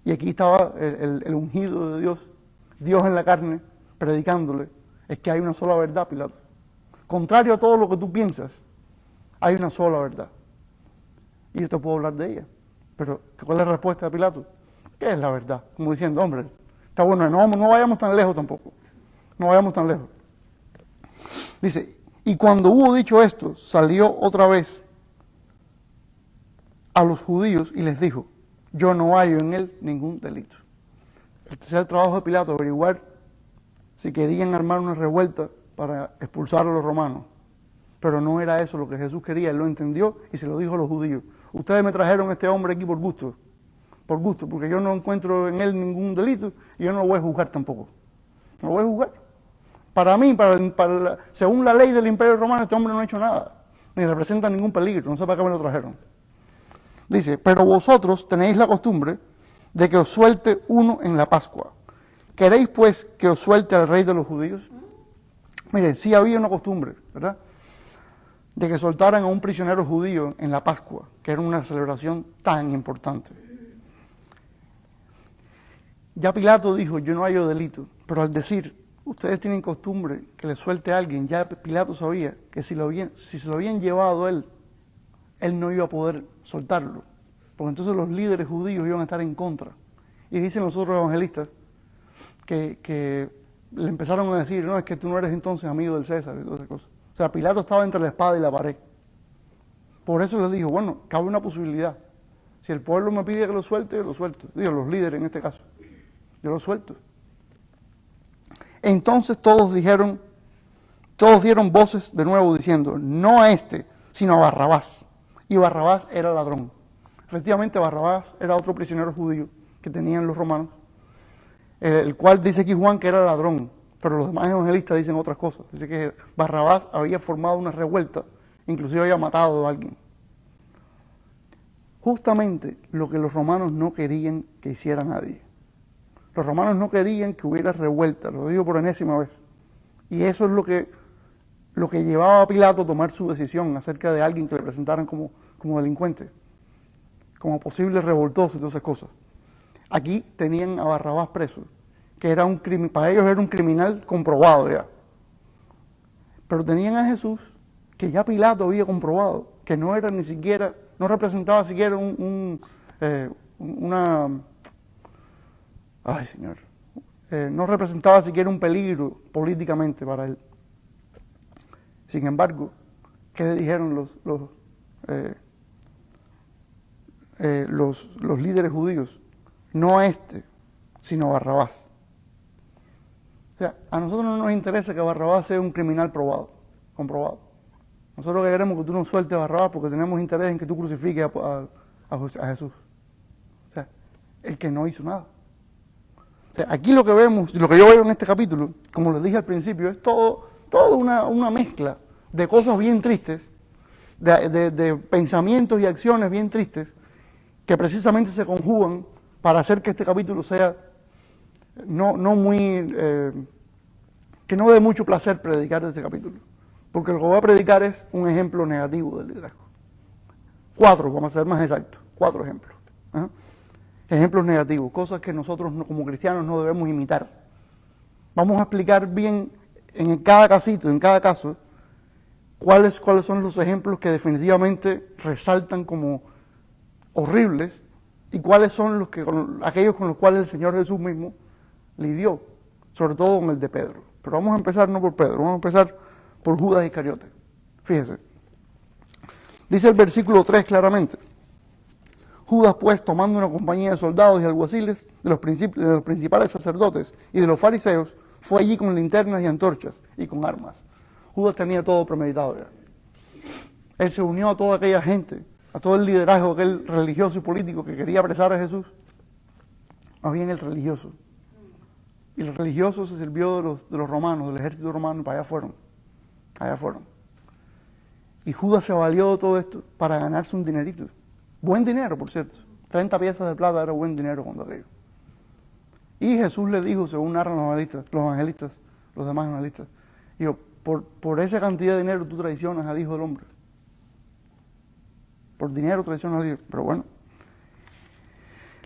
Y aquí estaba el ungido de Dios, Dios en la carne, predicándole, es que hay una sola verdad, Pilato. Contrario a todo lo que tú piensas, hay una sola verdad. Y yo te puedo hablar de ella. Pero, ¿cuál es la respuesta de Pilato? ¿Qué es la verdad? Como diciendo, hombre, está bueno, no vayamos tan lejos tampoco. No vayamos tan lejos. Dice, y cuando hubo dicho esto, salió otra vez a los judíos y les dijo, yo no hallo en él ningún delito. Este es el trabajo de Pilato, averiguar si querían armar una revuelta para expulsar a los romanos. Pero no era eso lo que Jesús quería, él lo entendió y se lo dijo a los judíos. Ustedes me trajeron a este hombre aquí por gusto, porque yo no encuentro en él ningún delito y yo no lo voy a juzgar tampoco. No lo voy a juzgar. Para mí, según la ley del Imperio Romano, este hombre no ha hecho nada, ni representa ningún peligro, no sé para qué me lo trajeron. Dice, pero vosotros tenéis la costumbre de que os suelte uno en la Pascua. ¿Queréis pues que os suelte al rey de los judíos? Miren, sí había una costumbre, ¿verdad?, de que soltaran a un prisionero judío en la Pascua, que era una celebración tan importante. Ya Pilato dijo, yo no hallo delito, pero al decir, ustedes tienen costumbre que le suelte a alguien, ya Pilato sabía que si se lo habían llevado él no iba a poder soltarlo, porque entonces los líderes judíos iban a estar en contra. Y dicen los otros evangelistas que le empezaron a decir, no, es que tú no eres entonces amigo del César y todas esas cosas. O sea, Pilato estaba entre la espada y la pared. Por eso les dijo, bueno, cabe una posibilidad. Si el pueblo me pide que lo suelte, yo lo suelto. Digo, los líderes en este caso. Yo lo suelto. Entonces todos dieron voces de nuevo diciendo, no a este, sino a Barrabás. Y Barrabás era ladrón. Efectivamente, Barrabás era otro prisionero judío que tenían los romanos, el cual dice aquí Juan que era ladrón, pero los demás evangelistas dicen otras cosas. Dice que Barrabás había formado una revuelta, inclusive había matado a alguien. Justamente lo que los romanos no querían que hiciera nadie. Los romanos no querían que hubiera revuelta, lo digo por enésima vez. Y eso es lo que llevaba a Pilato a tomar su decisión acerca de alguien que le presentaran como delincuente, como posible revoltoso y todas esas cosas. Aquí tenían a Barrabás preso, que era para ellos era un criminal comprobado ya. Pero tenían a Jesús, que ya Pilato había comprobado, que no era ni siquiera, no representaba siquiera no representaba siquiera un peligro políticamente para él. Sin embargo, ¿qué le dijeron los líderes judíos? No a este, sino a Barrabás. O sea, a nosotros no nos interesa que Barrabás sea un criminal comprobado. Nosotros queremos que tú nos sueltes a Barrabás porque tenemos interés en que tú crucifiques a Jesús. O sea, el que no hizo nada. O sea, aquí lo que vemos, lo que yo veo en este capítulo, como les dije al principio, es todo una mezcla de cosas bien tristes, de pensamientos y acciones bien tristes, que precisamente se conjugan para hacer que este capítulo sea que no dé mucho placer predicar este capítulo. Porque lo que voy a predicar es un ejemplo negativo del liderazgo. 4, vamos a ser más exactos, 4 ejemplos. Ejemplos negativos, cosas que nosotros como cristianos no debemos imitar. Vamos a explicar bien en cada casito, en cada caso, cuáles son los ejemplos que definitivamente resaltan como horribles y cuáles son aquellos con los cuales el Señor Jesús mismo lidió, sobre todo con el de Pedro. Pero vamos a empezar no por Pedro, vamos a empezar por Judas Iscariote. Fíjese, dice el versículo 3 claramente: Judas, pues, tomando una compañía de soldados y alguaciles, de los principales sacerdotes y de los fariseos, fue allí con linternas y antorchas y con armas. Judas tenía todo premeditado ya. Él se unió a toda aquella gente, a todo el liderazgo aquel religioso y político que quería apresar a Jesús. Más bien el religioso. Y el religioso se sirvió de los romanos, del ejército romano, y para allá fueron. Allá fueron. Y Judas se valió de todo esto para ganarse un dinerito. Buen dinero, por cierto. 30 piezas de plata era buen dinero cuando aquello. Y Jesús le dijo, según narran los demás evangelistas, dijo, por esa cantidad de dinero tú traicionas al Hijo del Hombre. Por dinero traicionas al Hijo. Pero bueno,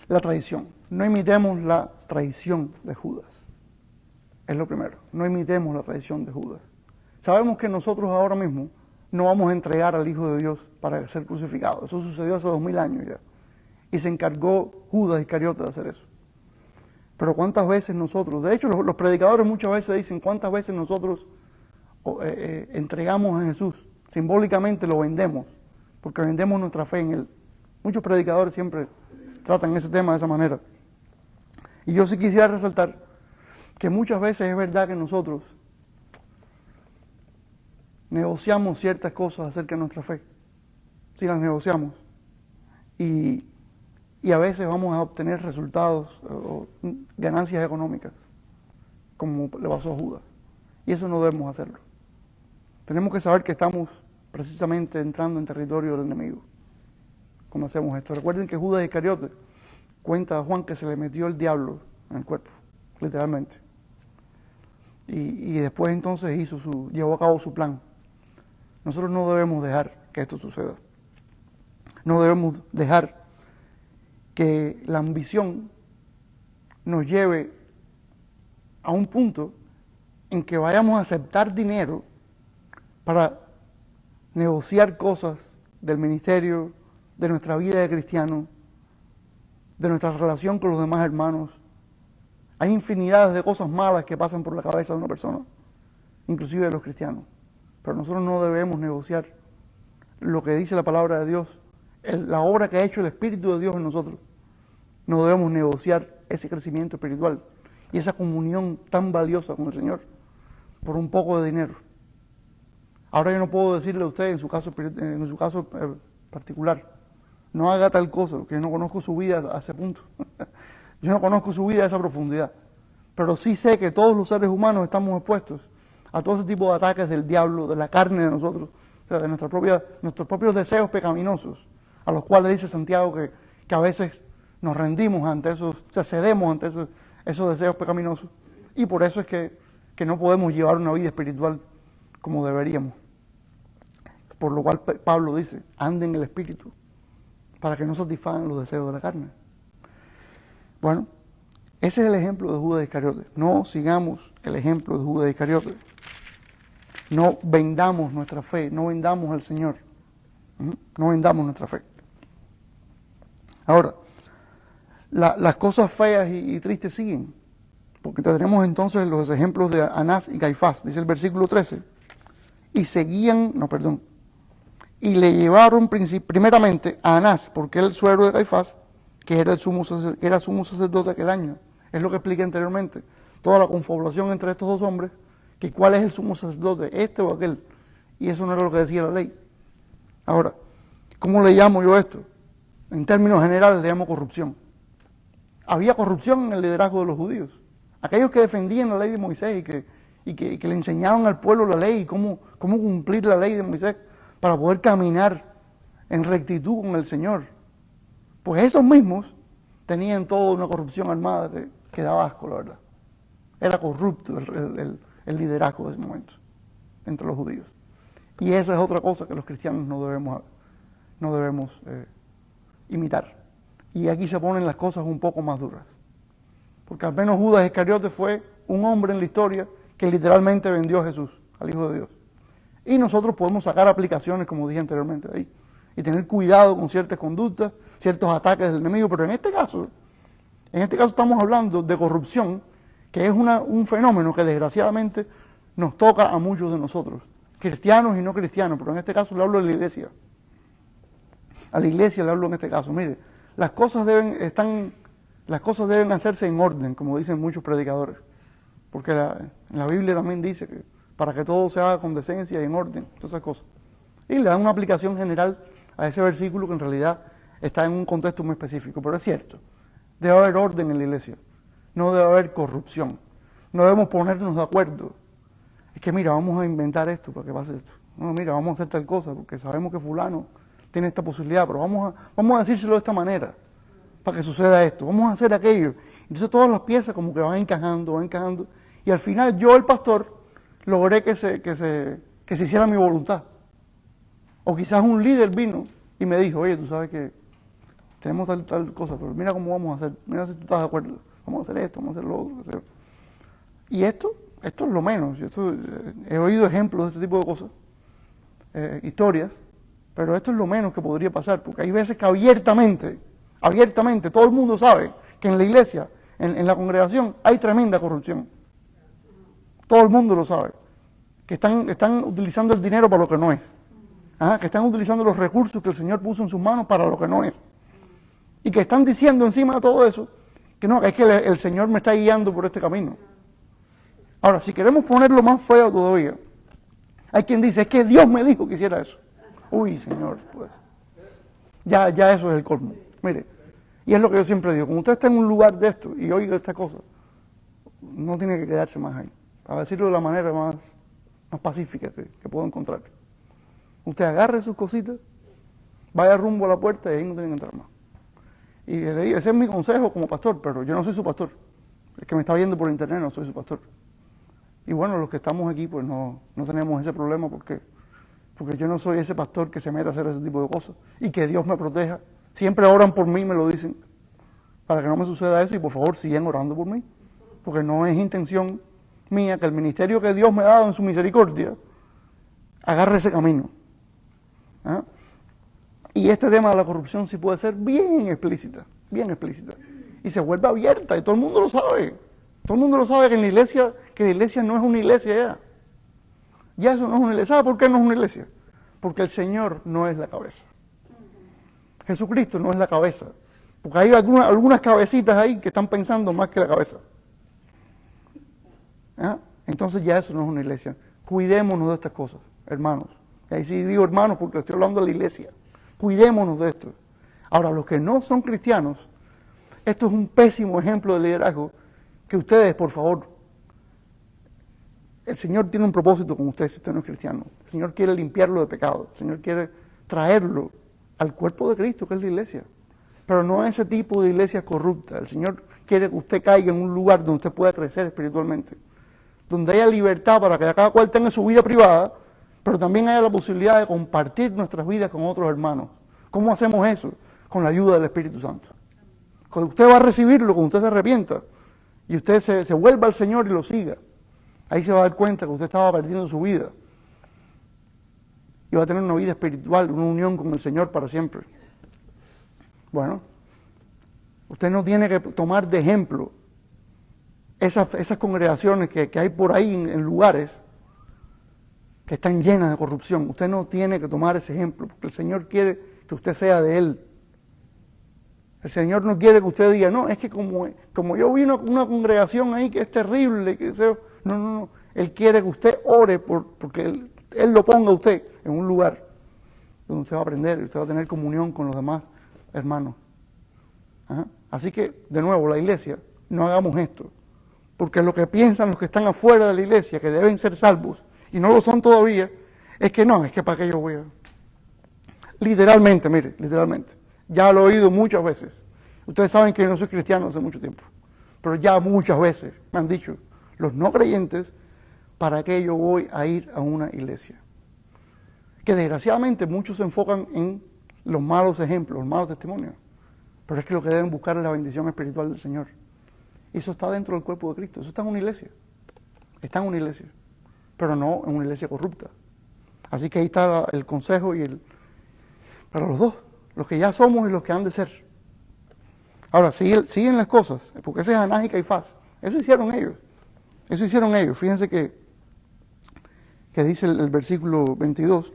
la traición. No imitemos la traición de Judas. Es lo primero. No imitemos la traición de Judas. Sabemos que nosotros ahora mismo no vamos a entregar al Hijo de Dios para ser crucificado. Eso sucedió hace 2000 años ya. Y se encargó Judas Iscariote de hacer eso. Pero ¿cuántas veces nosotros? De hecho, los predicadores muchas veces dicen cuántas veces nosotros entregamos a Jesús. Simbólicamente lo vendemos, porque vendemos nuestra fe en Él. Muchos predicadores siempre tratan ese tema de esa manera. Y yo sí quisiera resaltar que muchas veces es verdad que nosotros negociamos ciertas cosas acerca de nuestra fe. Sí las negociamos. Y a veces vamos a obtener resultados o ganancias económicas, como le pasó a Judas. Y eso no debemos hacerlo. Tenemos que saber que estamos precisamente entrando en territorio del enemigo cuando hacemos esto. Recuerden que Judas Iscariote cuenta a Juan que se le metió el diablo en el cuerpo, literalmente. Y después entonces llevó a cabo su plan. Nosotros no debemos dejar que esto suceda. No debemos dejar que la ambición nos lleve a un punto en que vayamos a aceptar dinero para negociar cosas del ministerio, de nuestra vida de cristiano, de nuestra relación con los demás hermanos. Hay infinidades de cosas malas que pasan por la cabeza de una persona, inclusive de los cristianos. Pero nosotros no debemos negociar lo que dice la palabra de Dios, la obra que ha hecho el Espíritu de Dios en nosotros. No debemos negociar ese crecimiento espiritual y esa comunión tan valiosa con el Señor por un poco de dinero. Ahora yo no puedo decirle a usted en su caso particular, no haga tal cosa, porque yo no conozco su vida a ese punto. Yo no conozco su vida a esa profundidad. Pero sí sé que todos los seres humanos estamos expuestos a todo ese tipo de ataques del diablo, de la carne de nosotros, o sea, de nuestros propios deseos pecaminosos, a los cuales dice Santiago que a veces nos rendimos ante esos, o sea, cedemos ante esos deseos pecaminosos. Y por eso es que no podemos llevar una vida espiritual como deberíamos. Por lo cual Pablo dice, anden en el Espíritu, para que no satisfagan los deseos de la carne. Bueno, ese es el ejemplo de Judas Iscariote. No sigamos el ejemplo de Judas Iscariote. No vendamos nuestra fe, no vendamos al Señor. No vendamos nuestra fe. Ahora, las cosas feas y tristes siguen. Porque tenemos entonces los ejemplos de Anás y Caifás, dice el versículo 13. Y le llevaron primeramente a Anás, porque era el suegro de Caifás, que era sumo sacerdote aquel año. Es lo que expliqué anteriormente. Toda la confabulación entre estos dos hombres, que cuál es el sumo sacerdote, este o aquel. Y eso no era lo que decía la ley. Ahora, ¿cómo le llamo yo esto? En términos generales le llamo corrupción. Había corrupción en el liderazgo de los judíos. Aquellos que defendían la ley de Moisés y que le enseñaban al pueblo la ley y cómo cumplir la ley de Moisés para poder caminar en rectitud con el Señor. Pues esos mismos tenían toda una corrupción armada que daba asco, la verdad. Era corrupto el liderazgo de ese momento entre los judíos. Y esa es otra cosa que los cristianos no debemos imitar. Y aquí se ponen las cosas un poco más duras. Porque al menos Judas Iscariote fue un hombre en la historia que literalmente vendió a Jesús, al Hijo de Dios. Y nosotros podemos sacar aplicaciones, como dije anteriormente, de ahí. Y tener cuidado con ciertas conductas, ciertos ataques del enemigo. Pero en este caso estamos hablando de corrupción, que es un fenómeno que desgraciadamente nos toca a muchos de nosotros, cristianos y no cristianos, pero en este caso le hablo de la iglesia. A la iglesia le hablo en este caso. Mire, las cosas deben hacerse en orden, como dicen muchos predicadores, porque en la Biblia también dice que para que todo se haga con decencia y en orden, todas esas cosas. Y le dan una aplicación general a ese versículo que en realidad está en un contexto muy específico, pero es cierto, debe haber orden en la iglesia, no debe haber corrupción, no debemos ponernos de acuerdo. Es que mira, vamos a inventar esto para que pase esto. No, mira, vamos a hacer tal cosa porque sabemos que fulano tiene esta posibilidad, pero vamos a decírselo de esta manera para que suceda esto, vamos a hacer aquello. Entonces todas las piezas como que van encajando, y al final yo, el pastor, logré que se hiciera mi voluntad. O quizás un líder vino y me dijo, oye, tú sabes que tenemos tal cosa, pero mira cómo vamos a hacer, mira si tú estás de acuerdo, vamos a hacer esto, vamos a hacer lo otro, qué sé yo. Y esto es lo menos. He oído ejemplos de este tipo de cosas, historias, pero esto es lo menos que podría pasar, porque hay veces que abiertamente, todo el mundo sabe que en la iglesia, en la congregación, hay tremenda corrupción. Todo el mundo lo sabe. Que están utilizando el dinero para lo que no es. Que están utilizando los recursos que el Señor puso en sus manos para lo que no es. Y que están diciendo encima de todo eso, que no, que es que el Señor me está guiando por este camino. Ahora, si queremos ponerlo más feo todavía, hay quien dice, es que Dios me dijo que hiciera eso. Uy, Señor, pues. Ya eso es el colmo. Mire, y es lo que yo siempre digo, cuando usted está en un lugar de esto y oiga esta cosa, no tiene que quedarse más ahí. A decirlo de la manera más pacífica que puedo encontrar. Usted agarre sus cositas, vaya rumbo a la puerta y ahí no tiene que entrar más. Y le digo, ese es mi consejo como pastor, pero yo no soy su pastor. El que me está viendo por internet no soy su pastor. Y bueno, los que estamos aquí pues no tenemos ese problema porque yo no soy ese pastor que se mete a hacer ese tipo de cosas y que Dios me proteja. Siempre oran por mí, me lo dicen, para que no me suceda eso y por favor sigan orando por mí, porque no es intención mía que el ministerio que Dios me ha dado en su misericordia agarre ese camino. Y este tema de la corrupción sí puede ser bien explícita, y se vuelve abierta y todo el mundo lo sabe. Todo el mundo lo sabe que la iglesia no es una iglesia ya eso no es una iglesia. ¿Sabe por qué no es una iglesia? Porque el Señor no es la cabeza. Jesucristo no es la cabeza, porque hay algunas cabecitas ahí que están pensando más que la cabeza. Entonces ya eso no es una iglesia. Cuidémonos de estas cosas, hermanos. Y ahí sí digo hermanos porque estoy hablando de la iglesia. Cuidémonos de esto. Ahora, los que no son cristianos, esto es un pésimo ejemplo de liderazgo que ustedes, por favor, el Señor tiene un propósito con ustedes si usted no es cristiano. El Señor quiere limpiarlo de pecado. El Señor quiere traerlo al cuerpo de Cristo, que es la iglesia. Pero no ese tipo de iglesia corrupta. El Señor quiere que usted caiga en un lugar donde usted pueda crecer espiritualmente, donde haya libertad para que cada cual tenga su vida privada, pero también haya la posibilidad de compartir nuestras vidas con otros hermanos. ¿Cómo hacemos eso? Con la ayuda del Espíritu Santo. Cuando usted va a recibirlo, cuando usted se arrepienta y usted se vuelva al Señor y lo siga, ahí se va a dar cuenta que usted estaba perdiendo su vida y va a tener una vida espiritual, una unión con el Señor para siempre. Bueno, usted no tiene que tomar de ejemplo esas congregaciones que hay por ahí en lugares que están llenas de corrupción. Usted no tiene que tomar ese ejemplo, porque el Señor quiere que usted sea de Él. El Señor no quiere que usted diga, no, es que como yo vi una congregación ahí que es terrible, no. Él quiere que usted ore porque Él lo ponga a usted en un lugar donde usted va a aprender y usted va a tener comunión con los demás hermanos. Ajá. Así que, de nuevo, la iglesia, no hagamos esto, porque lo que piensan los que están afuera de la iglesia, que deben ser salvos, y no lo son todavía, es que para qué yo voy a... Literalmente, mire, literalmente. Ya lo he oído muchas veces. Ustedes saben que yo no soy cristiano hace mucho tiempo, pero ya muchas veces me han dicho, los no creyentes, ¿para qué yo voy a ir a una iglesia? Que desgraciadamente muchos se enfocan en los malos ejemplos, los malos testimonios, pero es que lo que deben buscar es la bendición espiritual del Señor. Eso está dentro del cuerpo de Cristo, eso está en una iglesia. Está en una iglesia, pero no en una iglesia corrupta. Así que ahí está el consejo para los dos, los que ya somos y los que han de ser. Ahora, siguen las cosas, porque ese es Anás y Caifás. Eso hicieron ellos. Fíjense que dice el versículo 22,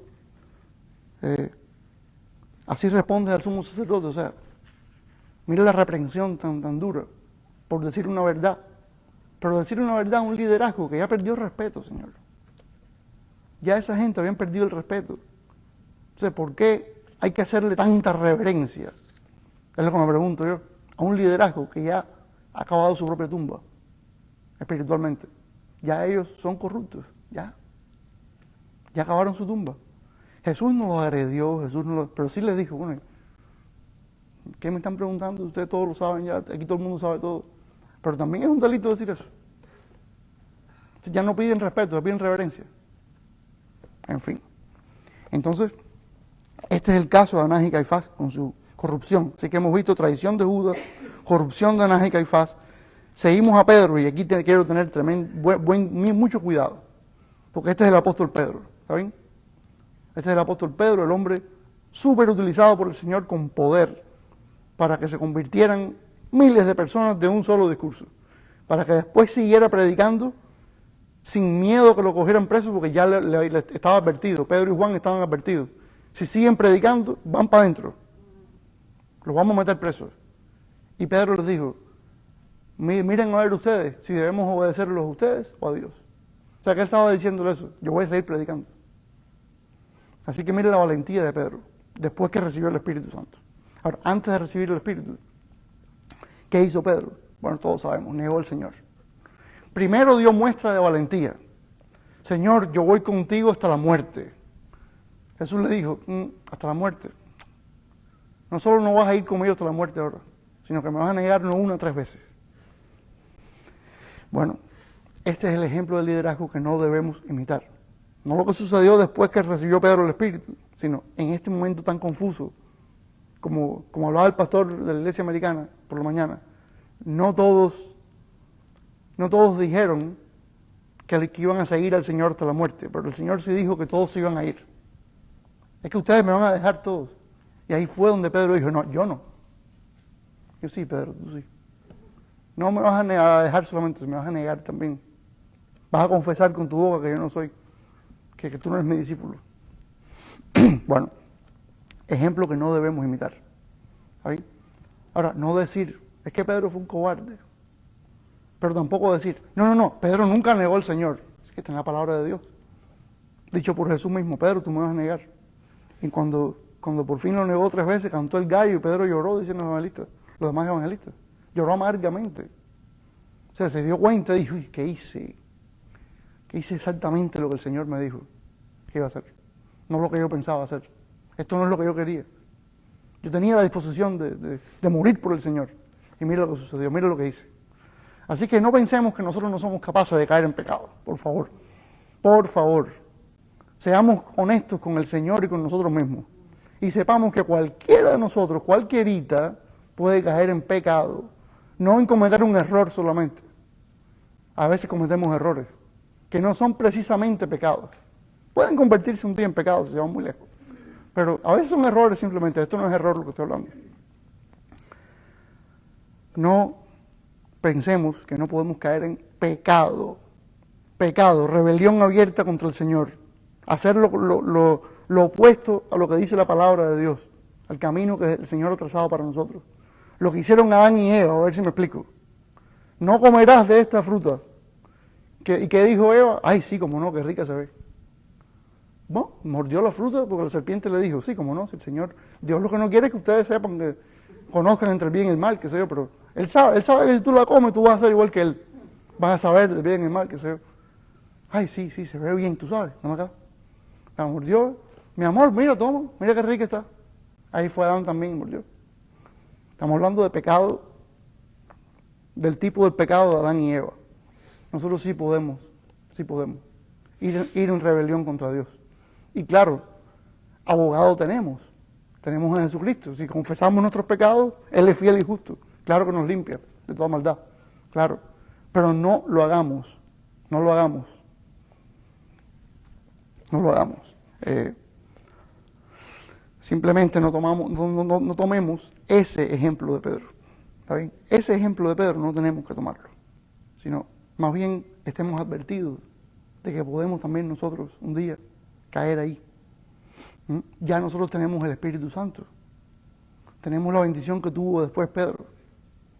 así responde al sumo sacerdote. O sea, mira la reprensión tan dura por decir una verdad. Pero decir una verdad, un liderazgo que ya perdió el respeto, Señor. Ya esa gente habían perdido el respeto. Entonces, ¿por qué hay que hacerle tanta reverencia? Es lo que me pregunto yo. A un liderazgo que ya ha acabado su propia tumba, espiritualmente. Ya ellos son corruptos, ya acabaron su tumba. Jesús no los agredió, pero sí les dijo, bueno, ¿qué me están preguntando? Ustedes todos lo saben ya, aquí todo el mundo sabe todo. Pero también es un delito decir eso. Ya no piden respeto, piden reverencia. En fin. Entonces, este es el caso de Anás y Caifás con su corrupción. Así que hemos visto traición de Judas, corrupción de Anás y Caifás. Seguimos a Pedro y aquí quiero tener mucho cuidado, porque este es el apóstol Pedro, ¿está bien? Este es el apóstol Pedro, el hombre súper utilizado por el Señor con poder para que se convirtieran miles de personas de un solo discurso, para que después siguiera predicando sin miedo que lo cogieran preso, porque ya le estaba advertido, Pedro y Juan estaban advertidos. Si siguen predicando, van para adentro, los vamos a meter presos. Y Pedro les dijo, miren a ver ustedes, si debemos obedecerlos a ustedes o a Dios. O sea, que él estaba diciendo eso, yo voy a seguir predicando. Así que miren la valentía de Pedro, después que recibió el Espíritu Santo. Ahora, antes de recibir el Espíritu, ¿qué hizo Pedro? Bueno, todos sabemos, negó al Señor. Primero dio muestra de valentía. Señor, yo voy contigo hasta la muerte. Jesús le dijo, hasta la muerte. No solo no vas a ir conmigo hasta la muerte ahora, sino que me vas a negar no 1, 3 veces. Bueno, este es el ejemplo de liderazgo que no debemos imitar. No lo que sucedió después que recibió Pedro el Espíritu, sino en este momento tan confuso, como hablaba el pastor de la iglesia americana por la mañana. No todos dijeron que iban a seguir al Señor hasta la muerte, pero el Señor sí dijo que todos se iban a ir. Es que ustedes me van a dejar todos. Y ahí fue donde Pedro dijo, no, yo no. Yo sí, Pedro, tú sí. No me vas a dejar solamente, me vas a negar también. Vas a confesar con tu boca que yo no soy, que tú no eres mi discípulo. Bueno, ejemplo que no debemos imitar. ¿Ahí? Ahora, no decir, es que Pedro fue un cobarde. Pero tampoco decir, no, Pedro nunca negó al Señor. Es que está en la palabra de Dios. Dicho por Jesús mismo, Pedro, tú me vas a negar. Y cuando por fin lo negó 3 veces, cantó el gallo y Pedro lloró, dicen los demás evangelistas. Lloró amargamente. O sea, se dio cuenta y dijo, ¿qué hice? ¿Qué hice exactamente lo que el Señor me dijo que iba a hacer? No lo que yo pensaba hacer. Esto no es lo que yo quería. Yo tenía la disposición de morir por el Señor. Y mira lo que sucedió, mira lo que hice. Así que no pensemos que nosotros no somos capaces de caer en pecado, por favor. Por favor. Seamos honestos con el Señor y con nosotros mismos. Y sepamos que cualquiera de nosotros, cualquierita, puede caer en pecado. No en cometer un error solamente. A veces cometemos errores que no son precisamente pecados. Pueden convertirse un día en pecados si se van muy lejos. Pero a veces son errores simplemente. Esto no es error lo que estoy hablando. No pensemos que no podemos caer en pecado, rebelión abierta contra el Señor, hacer lo opuesto a lo que dice la palabra de Dios, al camino que el Señor ha trazado para nosotros. Lo que hicieron Adán y Eva, a ver si me explico. No comerás de esta fruta. ¿Y qué dijo Eva? Ay, sí, como no, qué rica se ve. Bueno, mordió la fruta porque la serpiente le dijo, sí, como no, si el Señor, Dios lo que no quiere es que ustedes sepan, que conozcan entre el bien y el mal, que sé yo, pero Él sabe que si tú la comes, tú vas a ser igual que Él. Vas a saber del bien y el mal, que sé yo. Ay, sí, se ve bien, tú sabes, no me acá. La mordió, mi amor, mira, toma, mira qué rica está. Ahí fue Adán también y mordió. Estamos hablando de pecado, del tipo del pecado de Adán y Eva. Nosotros sí podemos ir en rebelión contra Dios. Y claro, abogado tenemos a Jesucristo. Si confesamos nuestros pecados, Él es fiel y justo. Claro que nos limpia de toda maldad, claro. Pero no lo hagamos. Simplemente no tomemos ese ejemplo de Pedro. ¿Está bien? Ese ejemplo de Pedro no tenemos que tomarlo, sino más bien estemos advertidos de que podemos también nosotros un día caer ahí. Ya nosotros tenemos el Espíritu Santo, tenemos la bendición que tuvo después Pedro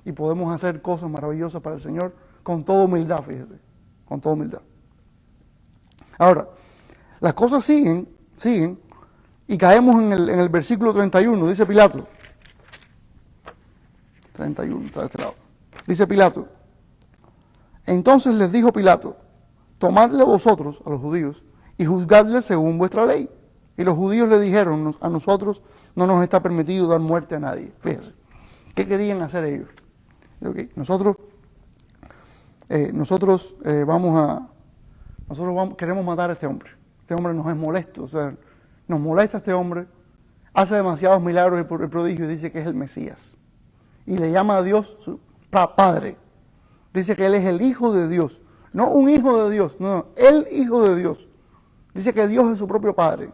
y podemos hacer cosas maravillosas para el Señor con toda humildad, fíjese, con toda humildad. Ahora, las cosas siguen y caemos en el versículo 31, dice Pilato. 31, está de este lado. Dice Pilato, entonces les dijo Pilato, tomadle vosotros, a los judíos, y juzgadle según vuestra ley. Y los judíos le dijeron, a nosotros no nos está permitido dar muerte a nadie. Fíjense, ¿qué querían hacer ellos? Okay, nosotros queremos matar a este hombre. Este hombre nos es molesto, o sea, nos molesta este hombre, hace demasiados milagros y prodigios y dice que es el Mesías. Y le llama a Dios su Padre. Dice que Él es el Hijo de Dios. No un hijo de Dios, no, el Hijo de Dios. Dice que Dios es su propio Padre.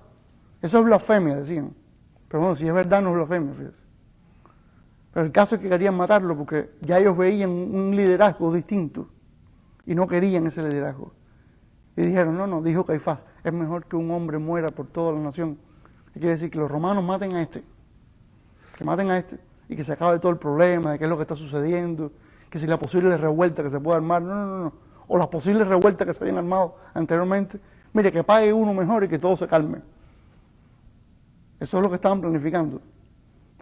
Eso es blasfemia, decían. Pero bueno, si es verdad, no es blasfemia, fíjese. Pero el caso es que querían matarlo porque ya ellos veían un liderazgo distinto y no querían ese liderazgo. Y dijeron, no, dijo Caifás, es mejor que un hombre muera por toda la nación. Y quiere decir que los romanos maten a este, y que se acabe todo el problema de qué es lo que está sucediendo, que si la posible revuelta que se puede armar, no, o las posibles revueltas que se habían armado anteriormente, mire, que pague uno mejor y que todo se calme. Eso es lo que estaban planificando.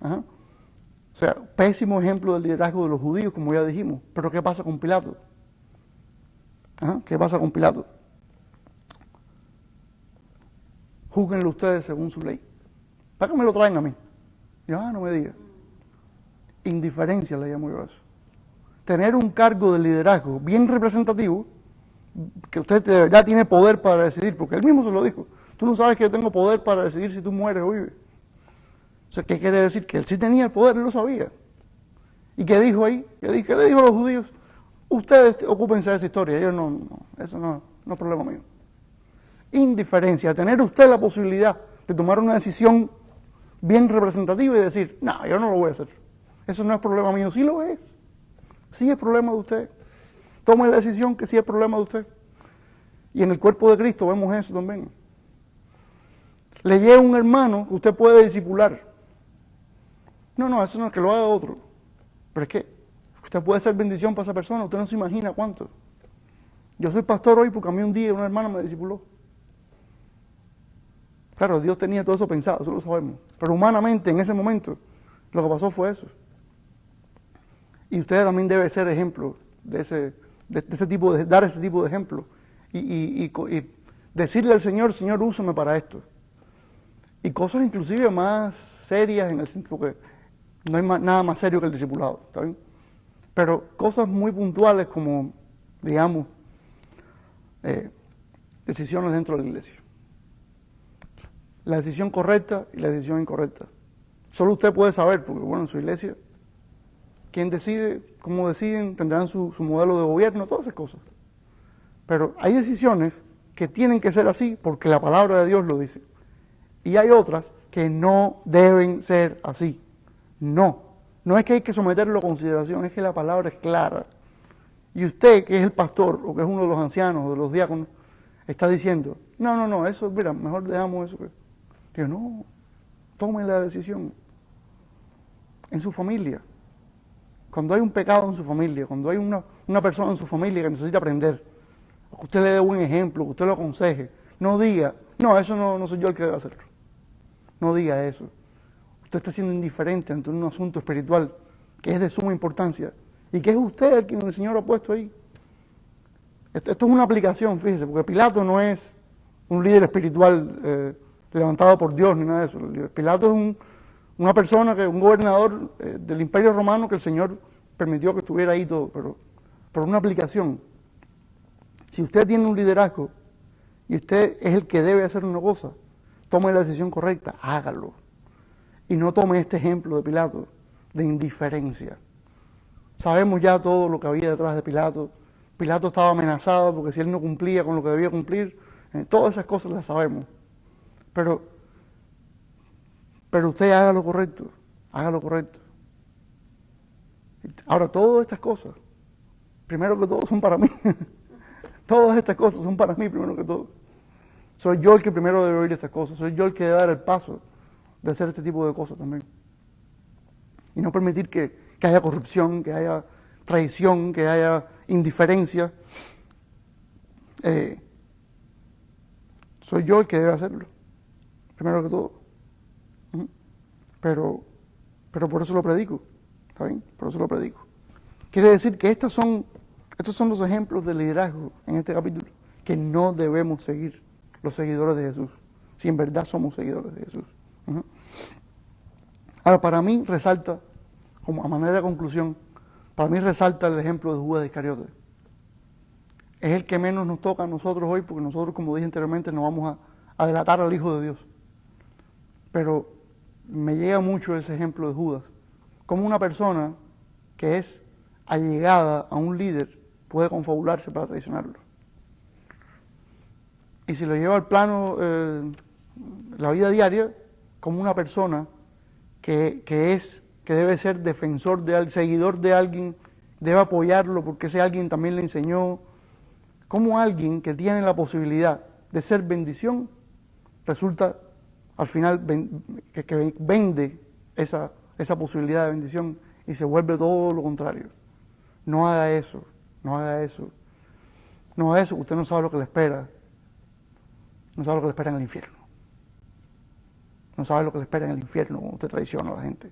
Ajá. O sea, pésimo ejemplo del liderazgo de los judíos, como ya dijimos. Pero ¿qué pasa con Pilato? Ajá. ¿Qué pasa con Pilato? Júzguenlo ustedes según su ley. ¿Para qué me lo traen a mí? Yo, no me diga. Indiferencia le llamo yo a eso. Tener un cargo de liderazgo bien representativo, que usted de verdad tiene poder para decidir, porque él mismo se lo dijo. Tú no sabes que yo tengo poder para decidir si tú mueres o vives. O sea, ¿qué quiere decir? Que él sí tenía el poder, él lo sabía. ¿Y qué dijo ahí? ¿Qué le dijo a los judíos? Ustedes ocúpense de esa historia, yo eso no es problema mío. Indiferencia, tener usted la posibilidad de tomar una decisión bien representativa y decir, no, yo no lo voy a hacer. Eso no es problema mío, sí lo es. Sí es problema de usted. Tome la decisión que sí es problema de usted. Y en el cuerpo de Cristo vemos eso también. Le llega un hermano que usted puede discipular. No, eso no es que lo haga otro. Pero es que usted puede ser bendición para esa persona, usted no se imagina cuánto. Yo soy pastor hoy porque a mí un día una hermana me discipuló. Claro, Dios tenía todo eso pensado, eso lo sabemos. Pero humanamente, en ese momento, lo que pasó fue eso. Y usted también debe ser ejemplo de ese tipo, dar este tipo de ejemplo. Y decirle al Señor, Señor, úsame para esto. Y cosas inclusive más serias, en el sentido que no hay nada más serio que el discipulado, ¿está bien? Pero cosas muy puntuales como, digamos, decisiones dentro de la iglesia. La decisión correcta y la decisión incorrecta. Solo usted puede saber, porque bueno, en su iglesia, quién decide, cómo deciden, tendrán su modelo de gobierno, todas esas cosas. Pero hay decisiones que tienen que ser así porque la palabra de Dios lo dice. Y hay otras que no deben ser así. No es que hay que someterlo a consideración, es que la palabra es clara. y usted, que es el pastor, o que es uno de los ancianos, o de los diáconos, está diciendo, no, eso, mira, mejor dejamos eso. Digo, no, tome la decisión. En su familia. Cuando hay un pecado en su familia, cuando hay una persona en su familia que necesita aprender, que usted le dé buen ejemplo, que usted lo aconseje, no diga, no, eso no soy yo el que debe hacerlo. No diga eso. Usted está siendo indiferente ante un asunto espiritual que es de suma importancia y que es usted el quien el Señor ha puesto ahí. Esto es una aplicación, fíjese, porque Pilato no es un líder espiritual levantado por Dios ni nada de eso. Pilato es una persona, un gobernador del Imperio Romano que el Señor permitió que estuviera ahí todo, pero por una aplicación. Si usted tiene un liderazgo y usted es el que debe hacer una cosa, tome la decisión correcta, hágalo. Y no tome este ejemplo de Pilato, de indiferencia. Sabemos ya todo lo que había detrás de Pilato. Pilato estaba amenazado porque si él no cumplía con lo que debía cumplir, todas esas cosas las sabemos. Pero usted haga lo correcto, haga lo correcto. Ahora, todas estas cosas, primero que todo, son para mí. Todas estas cosas son para mí, primero que todo. Soy yo el que primero debe oír estas cosas, soy yo el que debe dar el paso de hacer este tipo de cosas también. Y no permitir que haya corrupción, que haya traición, que haya indiferencia. Soy yo el que debe hacerlo, primero que todo. Pero por eso lo predico, ¿está bien? Por eso lo predico. Quiere decir que estos son los ejemplos de liderazgo en este capítulo que no debemos seguir los seguidores de Jesús, si en verdad somos seguidores de Jesús. Ahora, para mí resalta, como a manera de conclusión, para mí resalta el ejemplo de Judas de Iscariote. Es el que menos nos toca a nosotros hoy, porque nosotros, como dije anteriormente, no vamos a delatar al Hijo de Dios. Pero me llega mucho ese ejemplo de Judas, como una persona que es allegada a un líder puede confabularse para traicionarlo. Y si lo lleva al plano, la vida diaria, como una persona que debe ser defensor de alguien, seguidor de alguien, debe apoyarlo porque ese alguien también le enseñó, como alguien que tiene la posibilidad de ser bendición, resulta al final que vende esa posibilidad de bendición y se vuelve todo lo contrario. No haga eso, no haga eso. No haga eso, usted no sabe lo que le espera. No sabe lo que le espera en el infierno. No sabe lo que le espera en el infierno cuando usted traiciona a la gente.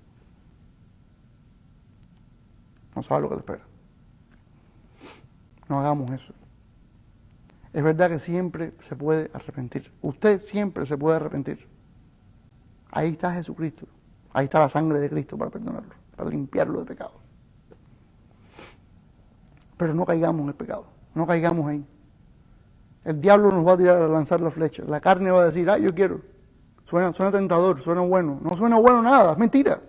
No sabe lo que le espera. No hagamos eso. Es verdad que siempre se puede arrepentir. Usted siempre se puede arrepentir. Ahí está Jesucristo. Ahí está la sangre de Cristo para perdonarlo, para limpiarlo de pecado. Pero no caigamos en el pecado. No caigamos ahí. El diablo nos va a tirar a lanzar la flecha. La carne va a decir, yo quiero. Suena tentador, suena bueno. No suena bueno nada, es mentira.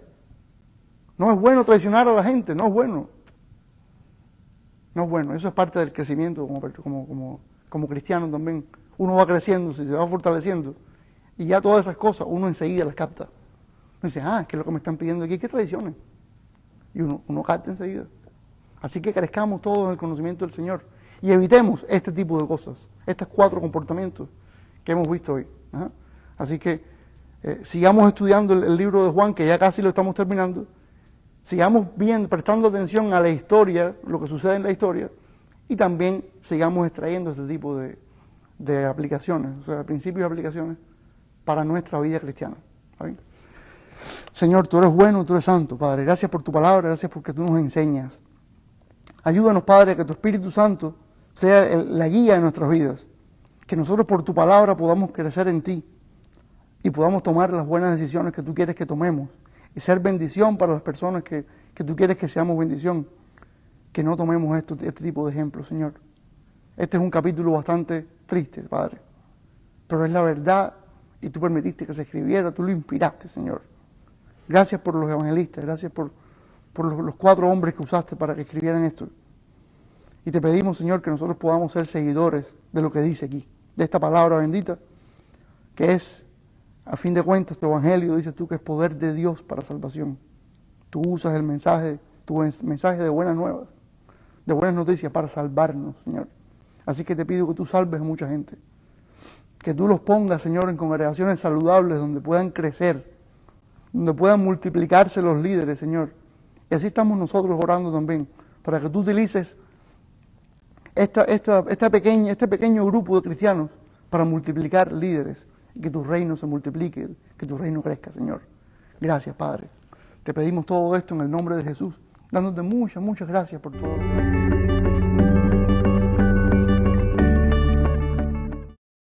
No es bueno traicionar a la gente, no es bueno. No es bueno, eso es parte del crecimiento como cristiano también. Uno va creciendo, se va fortaleciendo. Y ya todas esas cosas uno enseguida las capta. Dice, ¿qué es lo que me están pidiendo aquí? ¿Qué tradiciones? Y uno capta enseguida. Así que crezcamos todos en el conocimiento del Señor. Y evitemos este tipo de cosas, estos 4 comportamientos que hemos visto hoy. Así que sigamos estudiando el libro de Juan, que ya casi lo estamos terminando. Sigamos prestando atención a la historia, lo que sucede en la historia, y también sigamos extrayendo este tipo de aplicaciones, o sea, principios y aplicaciones para nuestra vida cristiana. ¿Está bien? Señor, tú eres bueno, tú eres santo, Padre. Gracias por tu palabra, gracias porque tú nos enseñas. Ayúdanos, Padre, que tu Espíritu Santo sea la guía de nuestras vidas. Que nosotros por tu palabra podamos crecer en ti y podamos tomar las buenas decisiones que tú quieres que tomemos y ser bendición para las personas que tú quieres que seamos bendición. Que no tomemos este tipo de ejemplos, Señor. Este es un capítulo bastante triste, Padre, pero es la verdad y tú permitiste que se escribiera, tú lo inspiraste, Señor. Gracias por los evangelistas, gracias por los 4 hombres que usaste para que escribieran esto. Y te pedimos, Señor, que nosotros podamos ser seguidores de lo que dice aquí, de esta palabra bendita, que es, a fin de cuentas, tu evangelio, dices tú, que es poder de Dios para salvación. Tú usas el mensaje, tu mensaje de buenas nuevas. de buenas noticias para salvarnos, Señor. Así que te pido que tú salves a mucha gente. Que tú los pongas, Señor, en congregaciones saludables donde puedan crecer, donde puedan multiplicarse los líderes, Señor. Y así estamos nosotros orando también, para que tú utilices este pequeño grupo de cristianos para multiplicar líderes y que tu reino se multiplique, que tu reino crezca, Señor. Gracias, Padre. Te pedimos todo esto en el nombre de Jesús, dándote muchas gracias por todo.